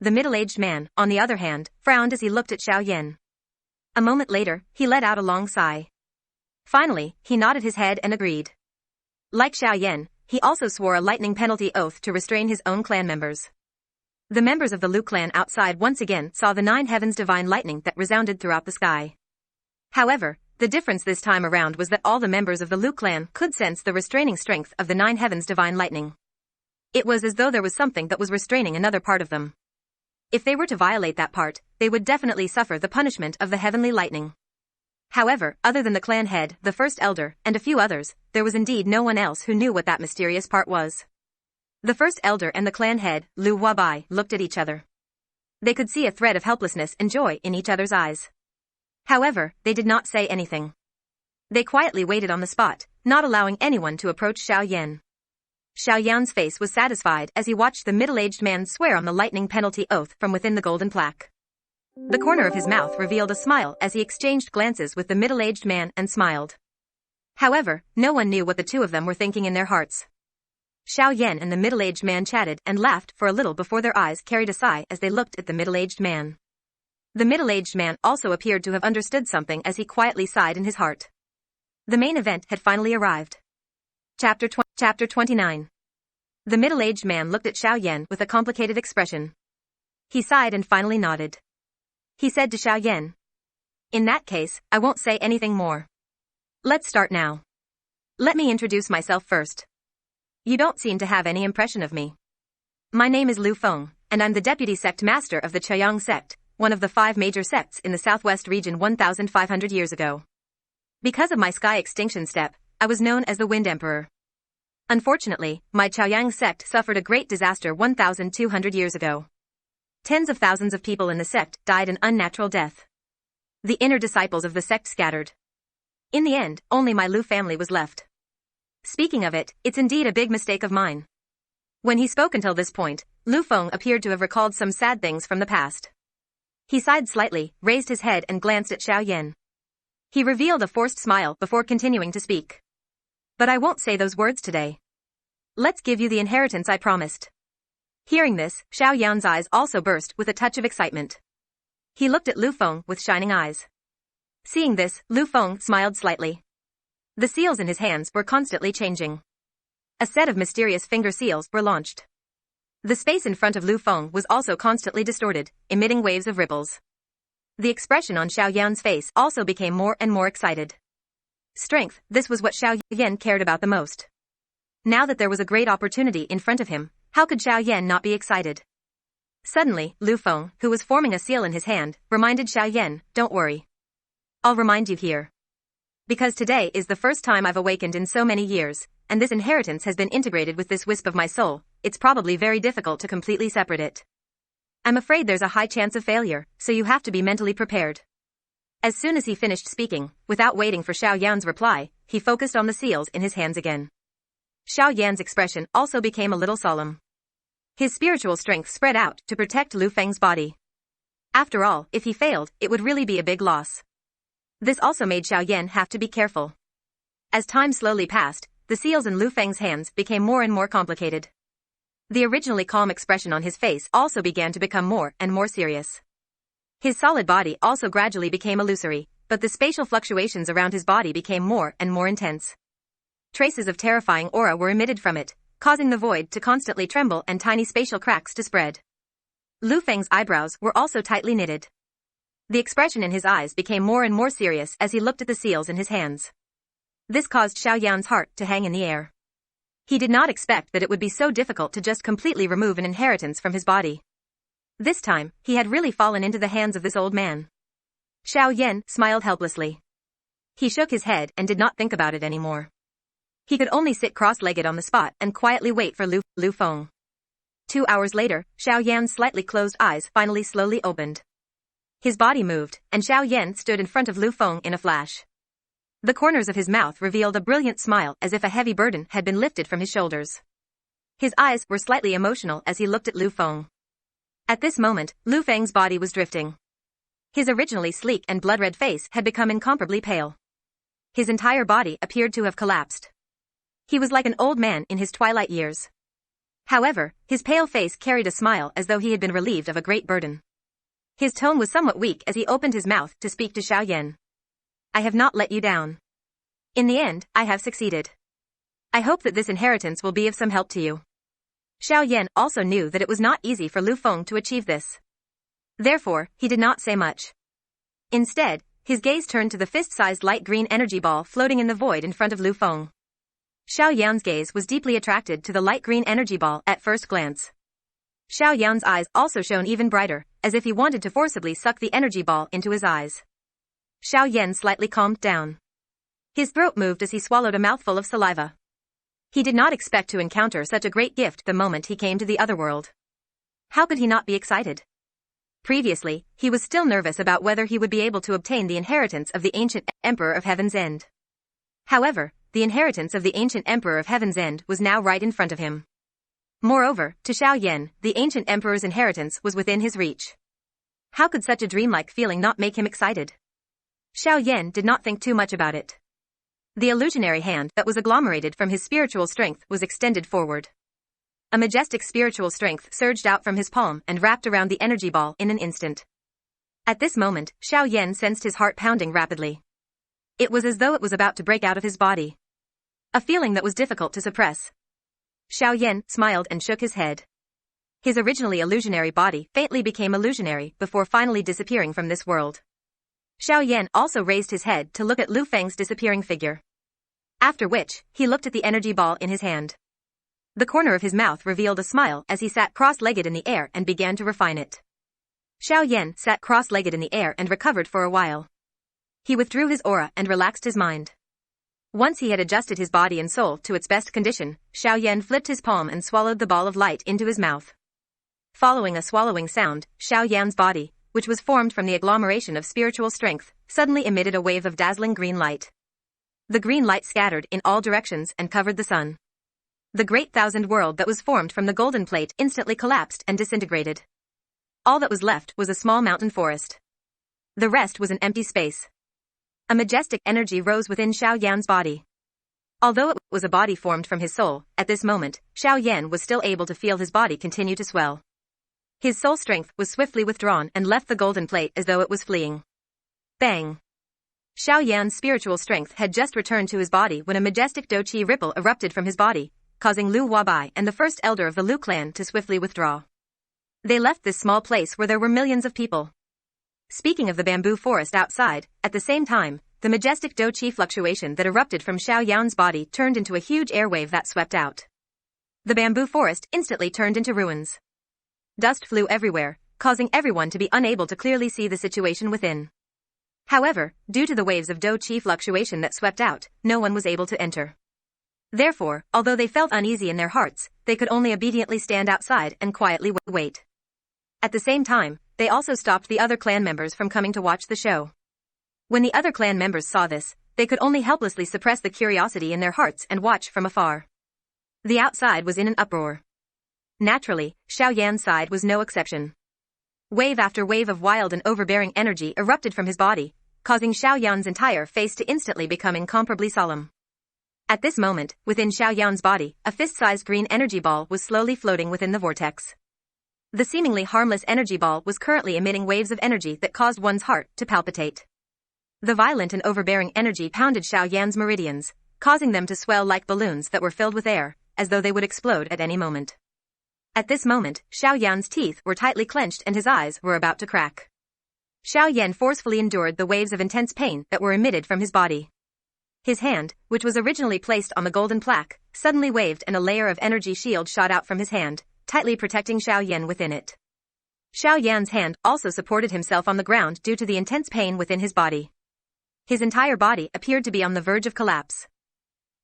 The middle-aged man, on the other hand, frowned as he looked at Xiao Yan. A moment later, he let out a long sigh. Finally, he nodded his head and agreed. Like Xiao Yan, he also swore a lightning penalty oath to restrain his own clan members. The members of the Lu clan outside once again saw the 9 heavens divine lightning that resounded throughout the sky. However, the difference this time around was that all the members of the Lu clan could sense the restraining strength of the 9 heavens divine lightning. It was as though there was something that was restraining another part of them. If they were to violate that part, they would definitely suffer the punishment of the heavenly lightning. However, other than the clan head, the first elder, and a few others, there was indeed no one else who knew what that mysterious part was. The first elder and the clan head, Lu Huabai, looked at each other. They could see a thread of helplessness and joy in each other's eyes. However, they did not say anything. They quietly waited on the spot, not allowing anyone to approach Xiao Yan. Xiao Yan's face was satisfied as he watched the middle-aged man swear on the lightning penalty oath from within the golden plaque. The corner of his mouth revealed a smile as he exchanged glances with the middle-aged man and smiled. However, no one knew what the two of them were thinking in their hearts. Xiao Yan and the middle-aged man chatted and laughed for a little before their eyes carried a sigh as they looked at the middle-aged man. The middle-aged man also appeared to have understood something as he quietly sighed in his heart. The main event had finally arrived. Chapter 29. The middle-aged man looked at Xiao Yan with a complicated expression. He sighed and finally nodded. He said to Xiao Yan, "In that case, I won't say anything more. Let's start now. Let me introduce myself first. You don't seem to have any impression of me. My name is Lu Feng, and I'm the deputy sect master of the Chaoyang sect, one of the 5 major sects in the southwest region 1,500 years ago. Because of my sky extinction step, I was known as the Wind Emperor. Unfortunately, my Chaoyang sect suffered a great disaster 1,200 years ago. Tens of thousands of people in the sect died an unnatural death. The inner disciples of the sect scattered. In the end, only my Lu family was left. Speaking of it, it's indeed a big mistake of mine." When he spoke until this point, Lu Feng appeared to have recalled some sad things from the past. He sighed slightly, raised his head and glanced at Xiao Yan. He revealed a forced smile before continuing to speak. "But I won't say those words today. Let's give you the inheritance I promised." Hearing this, Xiao Yan's eyes also burst with a touch of excitement. He looked at Lu Feng with shining eyes. Seeing this, Lu Feng smiled slightly. The seals in his hands were constantly changing. A set of mysterious finger seals were launched. The space in front of Lu Feng was also constantly distorted, emitting waves of ripples. The expression on Xiao Yan's face also became more and more excited. Strength, this was what Xiao Yan cared about the most. Now that there was a great opportunity in front of him, how could Xiao Yan not be excited? Suddenly, Lu Feng, who was forming a seal in his hand, reminded Xiao Yan, "Don't worry. I'll remind you here. Because today is the first time I've awakened in so many years, and this inheritance has been integrated with this wisp of my soul, it's probably very difficult to completely separate it. I'm afraid there's a high chance of failure, so you have to be mentally prepared." As soon as he finished speaking, without waiting for Xiao Yan's reply, he focused on the seals in his hands again. Xiao Yan's expression also became a little solemn. His spiritual strength spread out to protect Lu Feng's body. After all, if he failed, it would really be a big loss. This also made Xiaoyan have to be careful. As time slowly passed, the seals in Lu Feng's hands became more and more complicated. The originally calm expression on his face also began to become more and more serious. His solid body also gradually became illusory, but the spatial fluctuations around his body became more and more intense. Traces of terrifying aura were emitted from it, causing the void to constantly tremble and tiny spatial cracks to spread. Lu Feng's eyebrows were also tightly knitted. The expression in his eyes became more and more serious as he looked at the seals in his hands. This caused Xiaoyan's heart to hang in the air. He did not expect that it would be so difficult to just completely remove an inheritance from his body. This time, he had really fallen into the hands of this old man. Xiaoyan smiled helplessly. He shook his head and did not think about it anymore. He could only sit cross-legged on the spot and quietly wait for Lu Feng. 2 hours later, Xiaoyan's slightly closed eyes finally slowly opened. His body moved, and Xiaoyan stood in front of Lu Feng in a flash. The corners of his mouth revealed a brilliant smile as if a heavy burden had been lifted from his shoulders. His eyes were slightly emotional as he looked at Lu Feng. At this moment, Lu Feng's body was drifting. His originally sleek and blood-red face had become incomparably pale. His entire body appeared to have collapsed. He was like an old man in his twilight years. However, his pale face carried a smile as though he had been relieved of a great burden. His tone was somewhat weak as he opened his mouth to speak to Xiaoyan. I have not let you down. In the end, I have succeeded. I hope that this inheritance will be of some help to you. Xiaoyan also knew that it was not easy for Lu Feng to achieve this. Therefore, he did not say much. Instead, his gaze turned to the fist-sized light green energy ball floating in the void in front of Lu Feng. Xiaoyan's gaze was deeply attracted to the light green energy ball at first glance. Xiaoyan's eyes also shone even brighter, as if he wanted to forcibly suck the energy ball into his eyes. Xiaoyan slightly calmed down. His throat moved as he swallowed a mouthful of saliva. He did not expect to encounter such a great gift the moment he came to the other world. How could he not be excited? Previously, he was still nervous about whether he would be able to obtain the inheritance of the ancient Emperor of Heaven's End. However, the inheritance of the ancient Emperor of Heaven's End was now right in front of him. Moreover, to Xiaoyan, the ancient Emperor's inheritance was within his reach. How could such a dreamlike feeling not make him excited? Xiaoyan did not think too much about it. The illusionary hand that was agglomerated from his spiritual strength was extended forward. A majestic spiritual strength surged out from his palm and wrapped around the energy ball in an instant. At this moment, Xiaoyan sensed his heart pounding rapidly. It was as though it was about to break out of his body. A feeling that was difficult to suppress. Xiaoyan smiled and shook his head. His originally illusionary body faintly became illusionary before finally disappearing from this world. Xiaoyan also raised his head to look at Lu Feng's disappearing figure. After which, he looked at the energy ball in his hand. The corner of his mouth revealed a smile as he sat cross-legged in the air and began to refine it. Xiaoyan sat cross-legged in the air and recovered for a while. He withdrew his aura and relaxed his mind. Once he had adjusted his body and soul to its best condition, Xiaoyan flipped his palm and swallowed the ball of light into his mouth. Following a swallowing sound, Xiaoyan's body, which was formed from the agglomeration of spiritual strength, suddenly emitted a wave of dazzling green light. The green light scattered in all directions and covered the sun. The great thousand world that was formed from the golden plate instantly collapsed and disintegrated. All that was left was a small mountain forest. The rest was an empty space. A majestic energy rose within Xiaoyan's body. Although it was a body formed from his soul, at this moment, Xiaoyan was still able to feel his body continue to swell. His soul strength was swiftly withdrawn and left the golden plate as though it was fleeing. Bang! Xiaoyan's spiritual strength had just returned to his body when a majestic Do-Chi ripple erupted from his body, causing Lu Wabai and the first elder of the Lu clan to swiftly withdraw. They left this small place where there were millions of people. Speaking of the bamboo forest outside, at the same time, the majestic Do-Chi fluctuation that erupted from Xiaoyan's body turned into a huge airwave that swept out. The bamboo forest instantly turned into ruins. Dust flew everywhere, causing everyone to be unable to clearly see the situation within. However, due to the waves of Do-Chi fluctuation that swept out, no one was able to enter. Therefore, although they felt uneasy in their hearts, they could only obediently stand outside and quietly wait. At the same time, they also stopped the other clan members from coming to watch the show. When the other clan members saw this, they could only helplessly suppress the curiosity in their hearts and watch from afar. The outside was in an uproar. Naturally, Xiao Yan's side was no exception. Wave after wave of wild and overbearing energy erupted from his body, causing Xiao Yan's entire face to instantly become incomparably solemn. At this moment, within Xiao Yan's body, a fist-sized green energy ball was slowly floating within the vortex. The seemingly harmless energy ball was currently emitting waves of energy that caused one's heart to palpitate. The violent and overbearing energy pounded Xiao Yan's meridians, causing them to swell like balloons that were filled with air, as though they would explode at any moment. At this moment, Xiao Yan's teeth were tightly clenched and his eyes were about to crack. Xiao Yan forcefully endured the waves of intense pain that were emitted from his body. His hand, which was originally placed on the golden plaque, suddenly waved and a layer of energy shield shot out from his hand, tightly protecting Xiao Yan within it. Xiao Yan's hand also supported himself on the ground due to the intense pain within his body. His entire body appeared to be on the verge of collapse.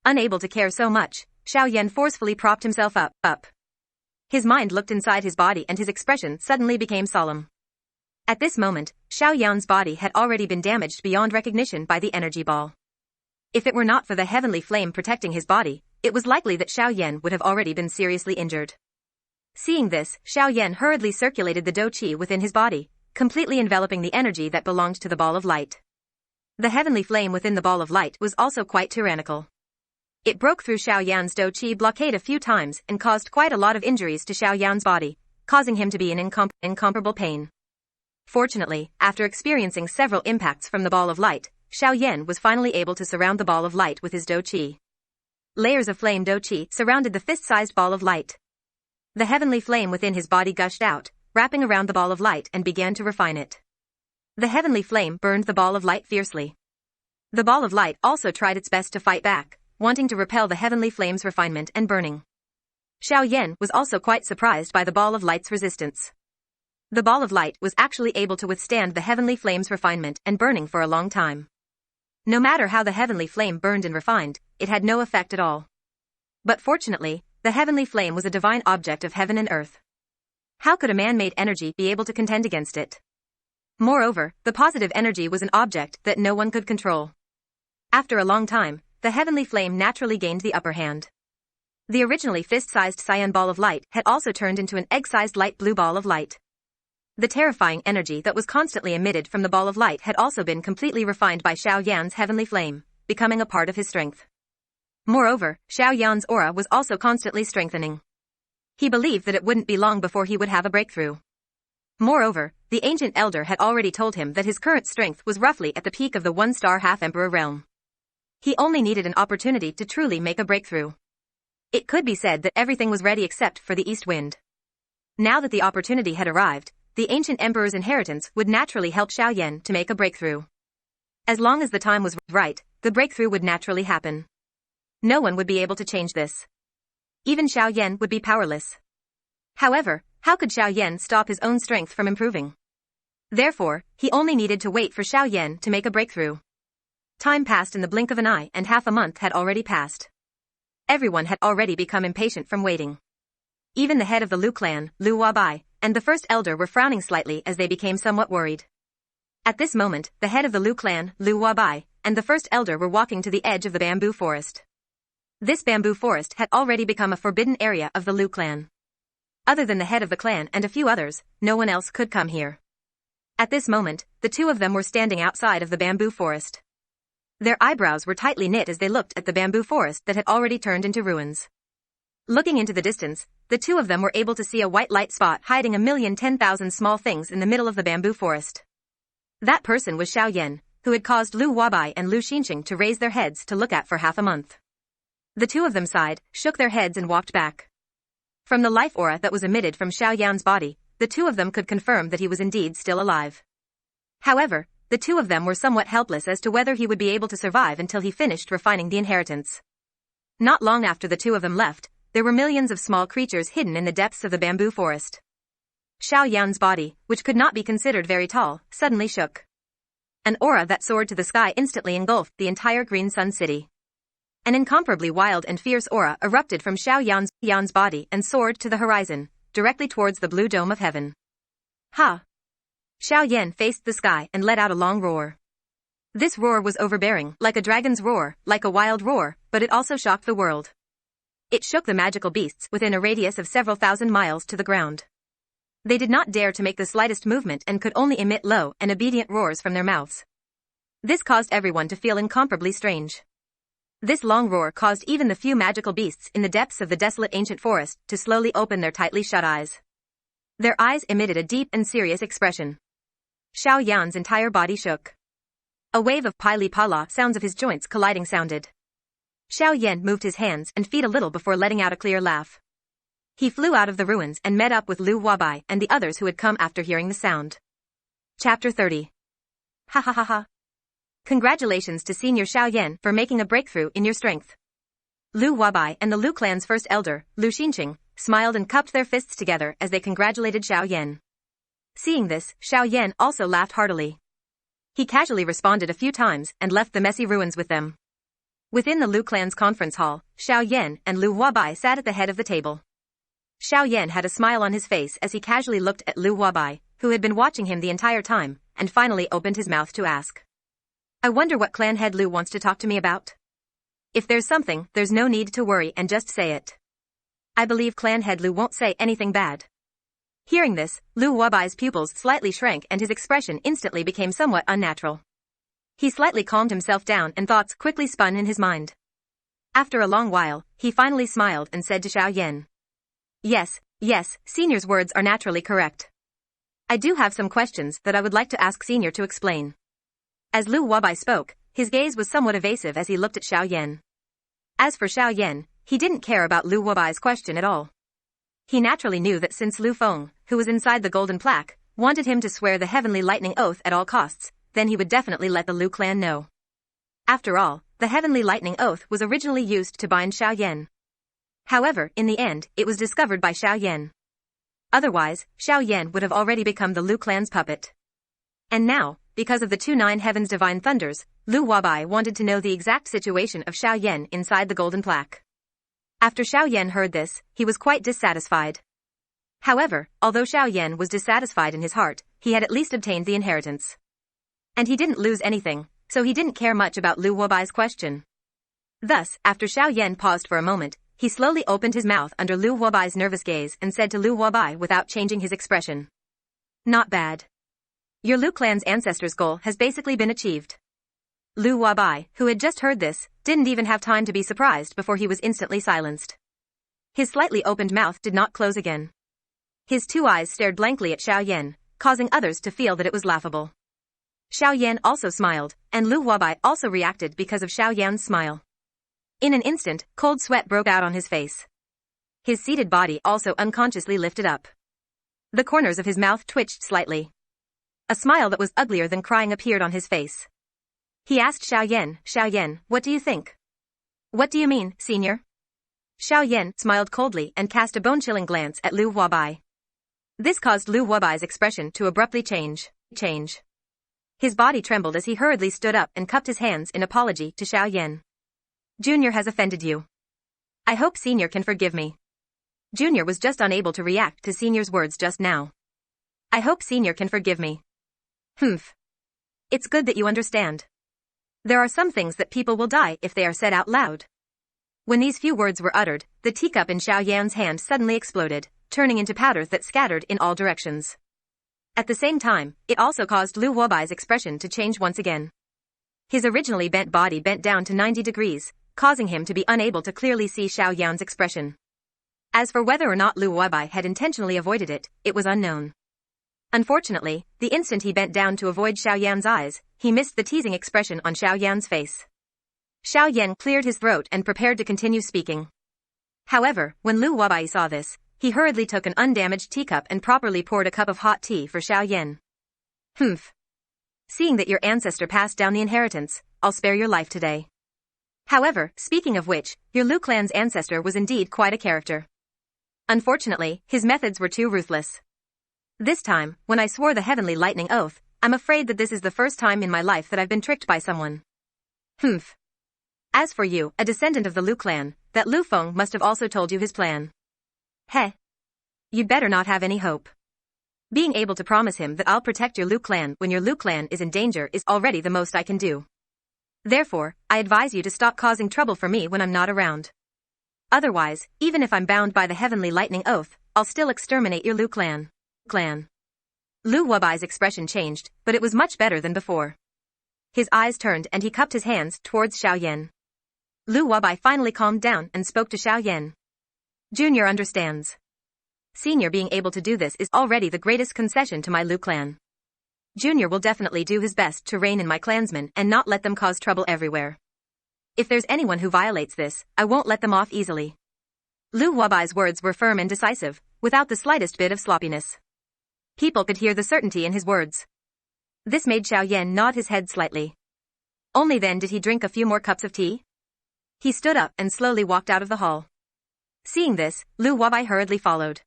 Unable to care so much, Xiao Yan forcefully propped himself up. His mind looked inside his body and his expression suddenly became solemn. At this moment, Xiao Yan's body had already been damaged beyond recognition by the energy ball. If it were not for the heavenly flame protecting his body, it was likely that Xiao Yan would have already been seriously injured. Seeing this, Xiao Yan hurriedly circulated the Do Qi within his body, completely enveloping the energy that belonged to the ball of light. The heavenly flame within the ball of light was also quite tyrannical. It broke through Xiao Yan's Do Qi blockade a few times and caused quite a lot of injuries to Xiao Yan's body, causing him to be in incomparable pain. Fortunately, after experiencing several impacts from the ball of light, Xiao Yan was finally able to surround the ball of light with his Do Qi. Layers of flame Do Qi surrounded the fist-sized ball of light. The heavenly flame within his body gushed out, wrapping around the ball of light and began to refine it. The heavenly flame burned the ball of light fiercely. The ball of light also tried its best to fight back, wanting to repel the heavenly flame's refinement and burning. Xiao Yan was also quite surprised by the ball of light's resistance. The ball of light was actually able to withstand the heavenly flame's refinement and burning for a long time. No matter how the heavenly flame burned and refined, it had no effect at all. But fortunately, the heavenly flame was a divine object of heaven and earth. How could a man-made energy be able to contend against it? Moreover, the positive energy was an object that no one could control. After a long time, the heavenly flame naturally gained the upper hand. The originally fist-sized cyan ball of light had also turned into an egg-sized light blue ball of light. The terrifying energy that was constantly emitted from the ball of light had also been completely refined by Xiao Yan's heavenly flame, becoming a part of his strength. Moreover, Xiao Yan's aura was also constantly strengthening. He believed that it wouldn't be long before he would have a breakthrough. Moreover, the ancient elder had already told him that his current strength was roughly at the peak of the one-star half-emperor realm. He only needed an opportunity to truly make a breakthrough. It could be said that everything was ready except for the east wind. Now that the opportunity had arrived, the ancient emperor's inheritance would naturally help Xiao Yan to make a breakthrough. As long as the time was right, the breakthrough would naturally happen. No one would be able to change this. Even Xiao Yan would be powerless. However, how could Xiao Yan stop his own strength from improving? Therefore, he only needed to wait for Xiao Yan to make a breakthrough. Time passed in the blink of an eye and half a month had already passed. Everyone had already become impatient from waiting. Even the head of the Lu clan, Lu Wabai, and the first elder were frowning slightly as they became somewhat worried. At this moment, the head of the Lu clan, Lu Wabai, and the first elder were walking to the edge of the bamboo forest. This bamboo forest had already become a forbidden area of the Lu clan. Other than the head of the clan and a few others, no one else could come here. At this moment, the two of them were standing outside of the bamboo forest. Their eyebrows were tightly knit as they looked at the bamboo forest that had already turned into ruins. Looking into the distance, the two of them were able to see a white light spot hiding 1,010,000 small things in the middle of the bamboo forest. That person was Xiao Yan, who had caused Lu Wabai and Lu Xinqing to raise their heads to look at for half a month. The two of them sighed, shook their heads and walked back. From the life aura that was emitted from Xiao Yan's body, the two of them could confirm that he was indeed still alive. However, the two of them were somewhat helpless as to whether he would be able to survive until he finished refining the inheritance. Not long after the two of them left, there were millions of small creatures hidden in the depths of the bamboo forest. Xiao Yan's body, which could not be considered very tall, suddenly shook. An aura that soared to the sky instantly engulfed the entire Green Sun City. An incomparably wild and fierce aura erupted from Xiao Yan's body and soared to the horizon, directly towards the blue dome of heaven. Ha! Xiao Yan faced the sky and let out a long roar. This roar was overbearing, like a dragon's roar, like a wild roar, but it also shocked the world. It shook the magical beasts within a radius of several thousand miles to the ground. They did not dare to make the slightest movement and could only emit low and obedient roars from their mouths. This caused everyone to feel incomparably strange. This long roar caused even the few magical beasts in the depths of the desolate ancient forest to slowly open their tightly shut eyes. Their eyes emitted a deep and serious expression. Xiao Yan's entire body shook. A wave of pili-pala sounds of his joints colliding sounded. Xiao Yan moved his hands and feet a little before letting out a clear laugh. He flew out of the ruins and met up with Lu Huabai and the others who had come after hearing the sound. Chapter 30. Ha ha ha ha. Congratulations to Senior Xiao Yan for making a breakthrough in your strength. Lu Huabai and the Lu clan's first elder, Lu Xinqing, smiled and cupped their fists together as they congratulated Xiao Yan. Seeing this, Xiao Yan also laughed heartily. He casually responded a few times and left the messy ruins with them. Within the Lu clan's conference hall, Xiao Yan and Lu Huabai sat at the head of the table. Xiao Yan had a smile on his face as he casually looked at Lu Huabai, who had been watching him the entire time, and finally opened his mouth to ask. I wonder what clan head Lu wants to talk to me about? If there's something, there's no need to worry and just say it. I believe clan head Lu won't say anything bad. Hearing this, Lu Huabai's pupils slightly shrank and his expression instantly became somewhat unnatural. He slightly calmed himself down and thoughts quickly spun in his mind. After a long while, he finally smiled and said to Xiao Yan. Yes, Senior's words are naturally correct. I do have some questions that I would like to ask Senior to explain. As Lu Huabai spoke, his gaze was somewhat evasive as he looked at Xiao Yan. As for Xiao Yan, he didn't care about Lu Huabai's question at all. He naturally knew that since Lu Feng, who was inside the golden plaque, wanted him to swear the heavenly lightning oath at all costs, then he would definitely let the Lu clan know. After all, the heavenly lightning oath was originally used to bind Xiao Yan. However, in the end, it was discovered by Xiao Yan. Otherwise, Xiao Yan would have already become the Lu clan's puppet. And now, because of the 9 heavens divine thunders, Lu Huabai wanted to know the exact situation of Xiao Yan inside the golden plaque. After Xiao Yan heard this, he was quite dissatisfied. However, although Xiao Yan was dissatisfied in his heart, he had at least obtained the inheritance. And he didn't lose anything, so he didn't care much about Lu Huabai's question. Thus, after Xiao Yan paused for a moment, he slowly opened his mouth under Lu Huabai's nervous gaze and said to Lu Huabai without changing his expression. Not bad. Your Lu clan's ancestor's goal has basically been achieved. Lu Huabai, who had just heard this, didn't even have time to be surprised before he was instantly silenced. His slightly opened mouth did not close again. His 2 eyes stared blankly at Xiao Yan, causing others to feel that it was laughable. Xiao Yan also smiled, and Lu Huabai also reacted because of Xiao Yan's smile. In an instant, cold sweat broke out on his face. His seated body also unconsciously lifted up. The corners of his mouth twitched slightly. A smile that was uglier than crying appeared on his face. He asked Xiao Yan, what do you think? What do you mean, Senior? Xiao Yan smiled coldly and cast a bone-chilling glance at Lu Huabai. This caused Lu Huabai's expression to abruptly change. His body trembled as he hurriedly stood up and cupped his hands in apology to Xiao Yan. Junior has offended you. I hope Senior can forgive me. Junior was just unable to react to Senior's words just now. I hope Senior can forgive me. Humph. It's good that you understand. There are some things that people will die if they are said out loud. When these few words were uttered, the teacup in Xiao Yan's hand suddenly exploded, turning into powder that scattered in all directions. At the same time, it also caused Lu Huabai's expression to change once again. His originally bent body bent down to 90 degrees, causing him to be unable to clearly see Xiao Yan's expression. As for whether or not Lu Huabai had intentionally avoided it, it was unknown. Unfortunately, the instant he bent down to avoid Xiao Yan's eyes, he missed the teasing expression on Xiao Yan's face. Xiao Yan cleared his throat and prepared to continue speaking. However, when Lu Huabai saw this, he hurriedly took an undamaged teacup and properly poured a cup of hot tea for Xiao Yan. Humph. Seeing that your ancestor passed down the inheritance, I'll spare your life today. However, speaking of which, your Lu clan's ancestor was indeed quite a character. Unfortunately, his methods were too ruthless. This time, when I swore the heavenly lightning oath, I'm afraid that this is the first time in my life that I've been tricked by someone. Humph. As for you, a descendant of the Lu clan, that Lu Feng must have also told you his plan. Heh. You'd better not have any hope. Being able to promise him that I'll protect your Lu clan when your Lu clan is in danger is already the most I can do. Therefore, I advise you to stop causing trouble for me when I'm not around. Otherwise, even if I'm bound by the heavenly lightning oath, I'll still exterminate your Lu clan. Lu Wabai's expression changed, but it was much better than before. His eyes turned and he cupped his hands towards Xiaoyan. Lu Wabai finally calmed down and spoke to Xiaoyan. Junior understands. Senior being able to do this is already the greatest concession to my Lu clan. Junior will definitely do his best to rein in my clansmen and not let them cause trouble everywhere. If there's anyone who violates this, I won't let them off easily. Lu Wabai's words were firm and decisive, without the slightest bit of sloppiness. People could hear the certainty in his words. This made Xiaoyan nod his head slightly. Only then did he drink a few more cups of tea. He stood up and slowly walked out of the hall. Seeing this, Lu Wabai hurriedly followed.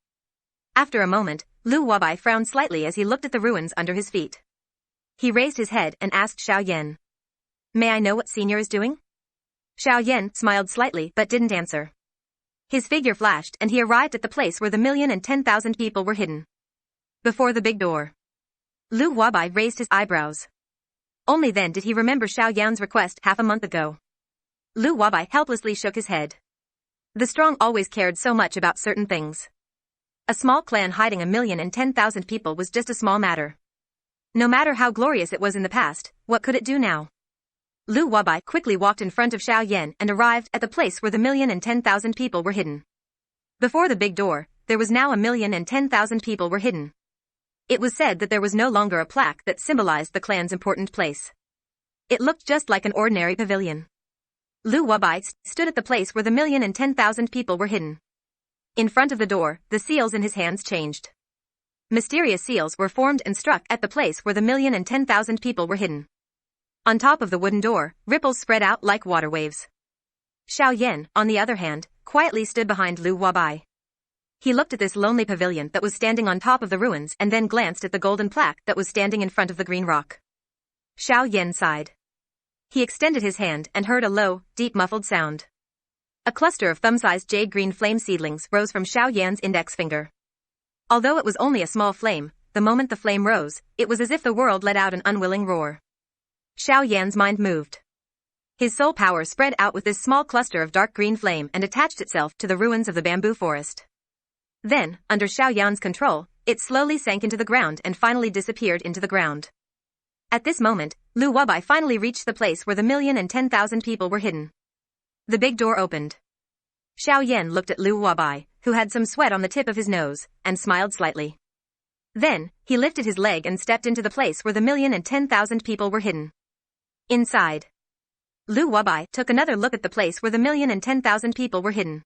After a moment, Lu Wabai frowned slightly as he looked at the ruins under his feet. He raised his head and asked Xiaoyan. May I know what Senior is doing? Xiaoyan smiled slightly but didn't answer. His figure flashed and he arrived at the place where the 1,010,000 people were hidden. Before the big door. Lu Wabai raised his eyebrows. Only then did he remember Xiaoyan's request half a month ago. Lu Wabai helplessly shook his head. The strong always cared so much about certain things. A small clan hiding 1,010,000 people was just a small matter. No matter how glorious it was in the past, what could it do now? Lu Wabai quickly walked in front of Xiaoyan and arrived at the place where the 1,010,000 people were hidden. Before the big door, there was now 1,010,000 people were hidden. It was said that there was no longer a plaque that symbolized the clan's important place. It looked just like an ordinary pavilion. Lu Wabai stood at the place where the 1,010,000 people were hidden. In front of the door, the seals in his hands changed. Mysterious seals were formed and struck at the place where the 1,010,000 people were hidden. On top of the wooden door, ripples spread out like water waves. Xiaoyan, on the other hand, quietly stood behind Lu Wabai. He looked at this lonely pavilion that was standing on top of the ruins and then glanced at the golden plaque that was standing in front of the green rock. Xiaoyan sighed. He extended his hand and heard a low, deep muffled sound. A cluster of thumb-sized jade-green flame seedlings rose from Xiaoyan's index finger. Although it was only a small flame, the moment the flame rose, it was as if the world let out an unwilling roar. Xiaoyan's mind moved. His soul power spread out with this small cluster of dark green flame and attached itself to the ruins of the bamboo forest. Then, under Xiaoyan's control, it slowly sank into the ground and finally disappeared into the ground. At this moment, Lu Wabai finally reached the place where the 1,010,000 people were hidden. The big door opened. Xiaoyan looked at Lu Wabai, who had some sweat on the tip of his nose, and smiled slightly. Then, he lifted his leg and stepped into the place where the 1,010,000 people were hidden. Inside. Lu Wabai took another look at the place where the 1,010,000 people were hidden.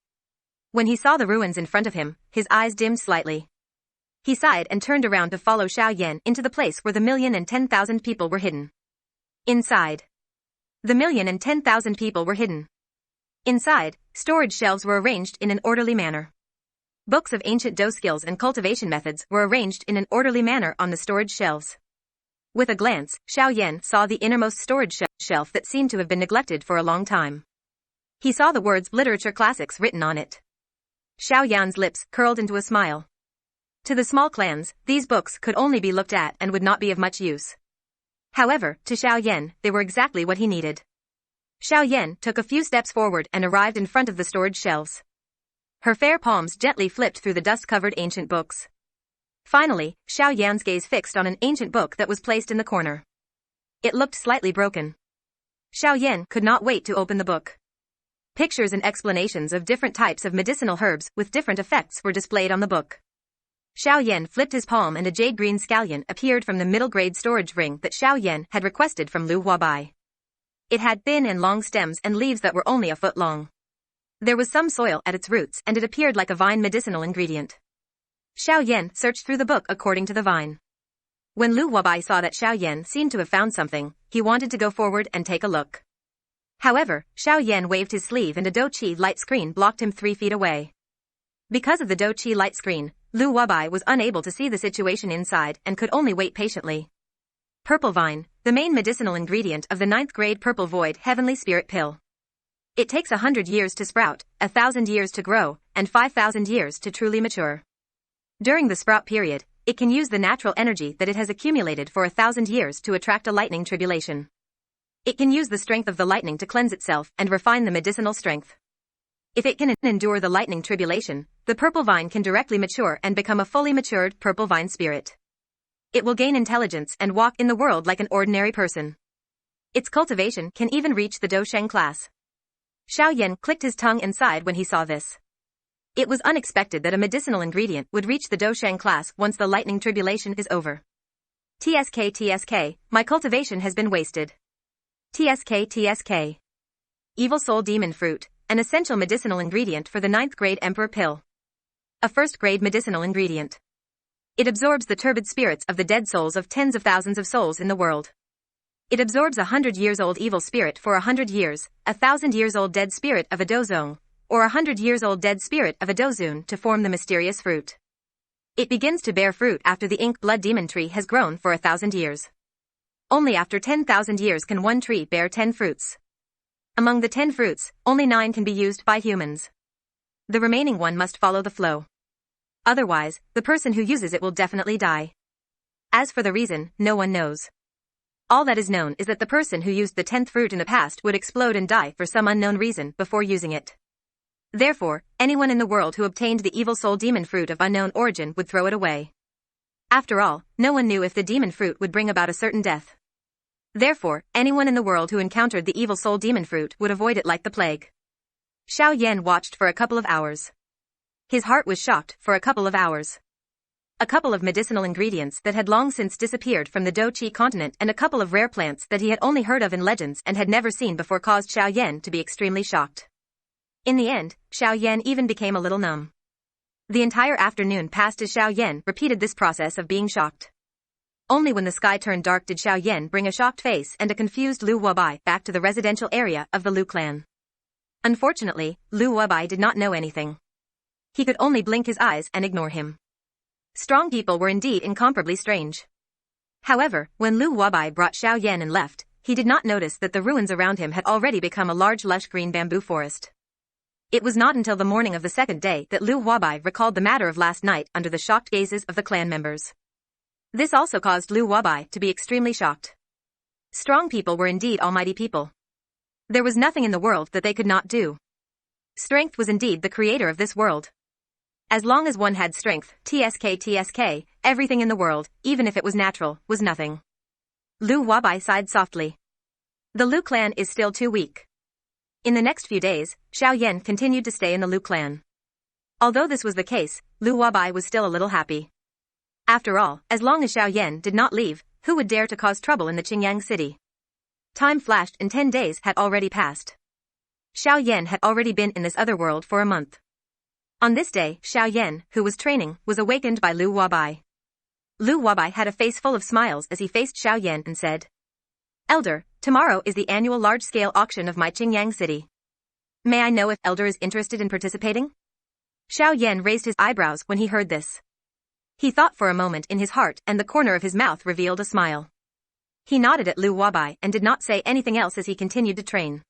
When he saw the ruins in front of him, his eyes dimmed slightly. He sighed and turned around to follow Xiaoyan into the place where the 1,010,000 people were hidden. Inside. The 1,010,000 people were hidden. Inside, storage shelves were arranged in an orderly manner. Books of ancient Do skills and cultivation methods were arranged in an orderly manner on the storage shelves. With a glance, Xiaoyan saw the innermost storage shelf that seemed to have been neglected for a long time. He saw the words literature classics written on it. Xiaoyan's lips curled into a smile. To the small clans, these books could only be looked at and would not be of much use. However, to Xiaoyan, they were exactly what he needed. Xiaoyan took a few steps forward and arrived in front of the storage shelves. Her fair palms gently flipped through the dust-covered ancient books. Finally, Xiaoyan's gaze fixed on an ancient book that was placed in the corner. It looked slightly broken. Xiaoyan could not wait to open the book. Pictures and explanations of different types of medicinal herbs with different effects were displayed on the book. Xiaoyan flipped his palm and a jade-green scallion appeared from the middle-grade storage ring that Xiaoyan had requested from Lu Wabai. It had thin and long stems and leaves that were only a foot long. There was some soil at its roots and it appeared like a vine medicinal ingredient. Xiaoyan searched through the book according to the vine. When Lu Wabai saw that Xiaoyan seemed to have found something, he wanted to go forward and take a look. However, Xiaoyan waved his sleeve and a Do-Chi light screen blocked him 3 feet away. Because of the Do-Chi light screen, Lu Wabai was unable to see the situation inside and could only wait patiently. Purple Vine, the main medicinal ingredient of the 9th grade Purple Void Heavenly Spirit Pill. It takes 100 years to sprout, 1,000 years to grow, and 5,000 years to truly mature. During the sprout period, it can use the natural energy that it has accumulated for 1,000 years to attract a lightning tribulation. It can use the strength of the lightning to cleanse itself and refine the medicinal strength. If it can endure the lightning tribulation, the purple vine can directly mature and become a fully matured purple vine spirit. It will gain intelligence and walk in the world like an ordinary person. Its cultivation can even reach the Dosheng class. Xiao Yan clicked his tongue and sighed when he saw this. It was unexpected that a medicinal ingredient would reach the Dosheng class once the lightning tribulation is over. TSK, my cultivation has been wasted. TSK. Evil Soul Demon Fruit, an essential medicinal ingredient for the 9th grade Emperor Pill. A 1st grade medicinal ingredient. It absorbs the turbid spirits of the dead souls of tens of thousands of souls in the world. It absorbs 100 years old evil spirit for 100 years, 1,000 years old dead spirit of a Dozong, or 100 years old dead spirit of a Dozun to form the mysterious fruit. It begins to bear fruit after the ink blood demon tree has grown for 1,000 years. Only after 10,000 years can one tree bear 10 fruits. Among the 10 fruits, only 9 can be used by humans. The remaining one must follow the flow. Otherwise, the person who uses it will definitely die. As for the reason, no one knows. All that is known is that the person who used the 10th fruit in the past would explode and die for some unknown reason before using it. Therefore, anyone in the world who obtained the evil soul demon fruit of unknown origin would throw it away. After all, no one knew if the demon fruit would bring about a certain death. Therefore, anyone in the world who encountered the evil soul demon fruit would avoid it like the plague. Xiao Yan watched for a couple of hours. His heart was shocked for a couple of hours. A couple of medicinal ingredients that had long since disappeared from the Doqi continent and a couple of rare plants that he had only heard of in legends and had never seen before caused Xiao Yan to be extremely shocked. In the end, Xiao Yan even became a little numb. The entire afternoon passed as Xiao Yan repeated this process of being shocked. Only when the sky turned dark did Xiao Yan bring a shocked face and a confused Lu Wabai back to the residential area of the Lu clan. Unfortunately, Lu Wabai did not know anything. He could only blink his eyes and ignore him. Strong people were indeed incomparably strange. However, when Lu Wabai brought Xiao Yan and left, he did not notice that the ruins around him had already become a large lush green bamboo forest. It was not until the morning of the 2nd day that Lu Wabai recalled the matter of last night under the shocked gazes of the clan members. This also caused Lu Wabai to be extremely shocked. Strong people were indeed almighty people. There was nothing in the world that they could not do. Strength was indeed the creator of this world. As long as one had strength, TSK, everything in the world, even if it was natural, was nothing. Lu Wabai sighed softly. The Lu clan is still too weak. In the next few days, Xiao Yan continued to stay in the Lu clan. Although this was the case, Lu Wabai was still a little happy. After all, as long as Xiao Yan did not leave, who would dare to cause trouble in the Qingyang city? Time flashed and 10 days had already passed. Xiao Yan had already been in this other world for a month. On this day, Xiao Yan, who was training, was awakened by Lu Wabai. Lu Wabai had a face full of smiles as he faced Xiao Yan and said, "Elder, tomorrow is the annual large-scale auction of my Qingyang city. May I know if Elder is interested in participating?" Xiao Yan raised his eyebrows when he heard this. He thought for a moment in his heart and the corner of his mouth revealed a smile. He nodded at Lu Wabai and did not say anything else as he continued to train.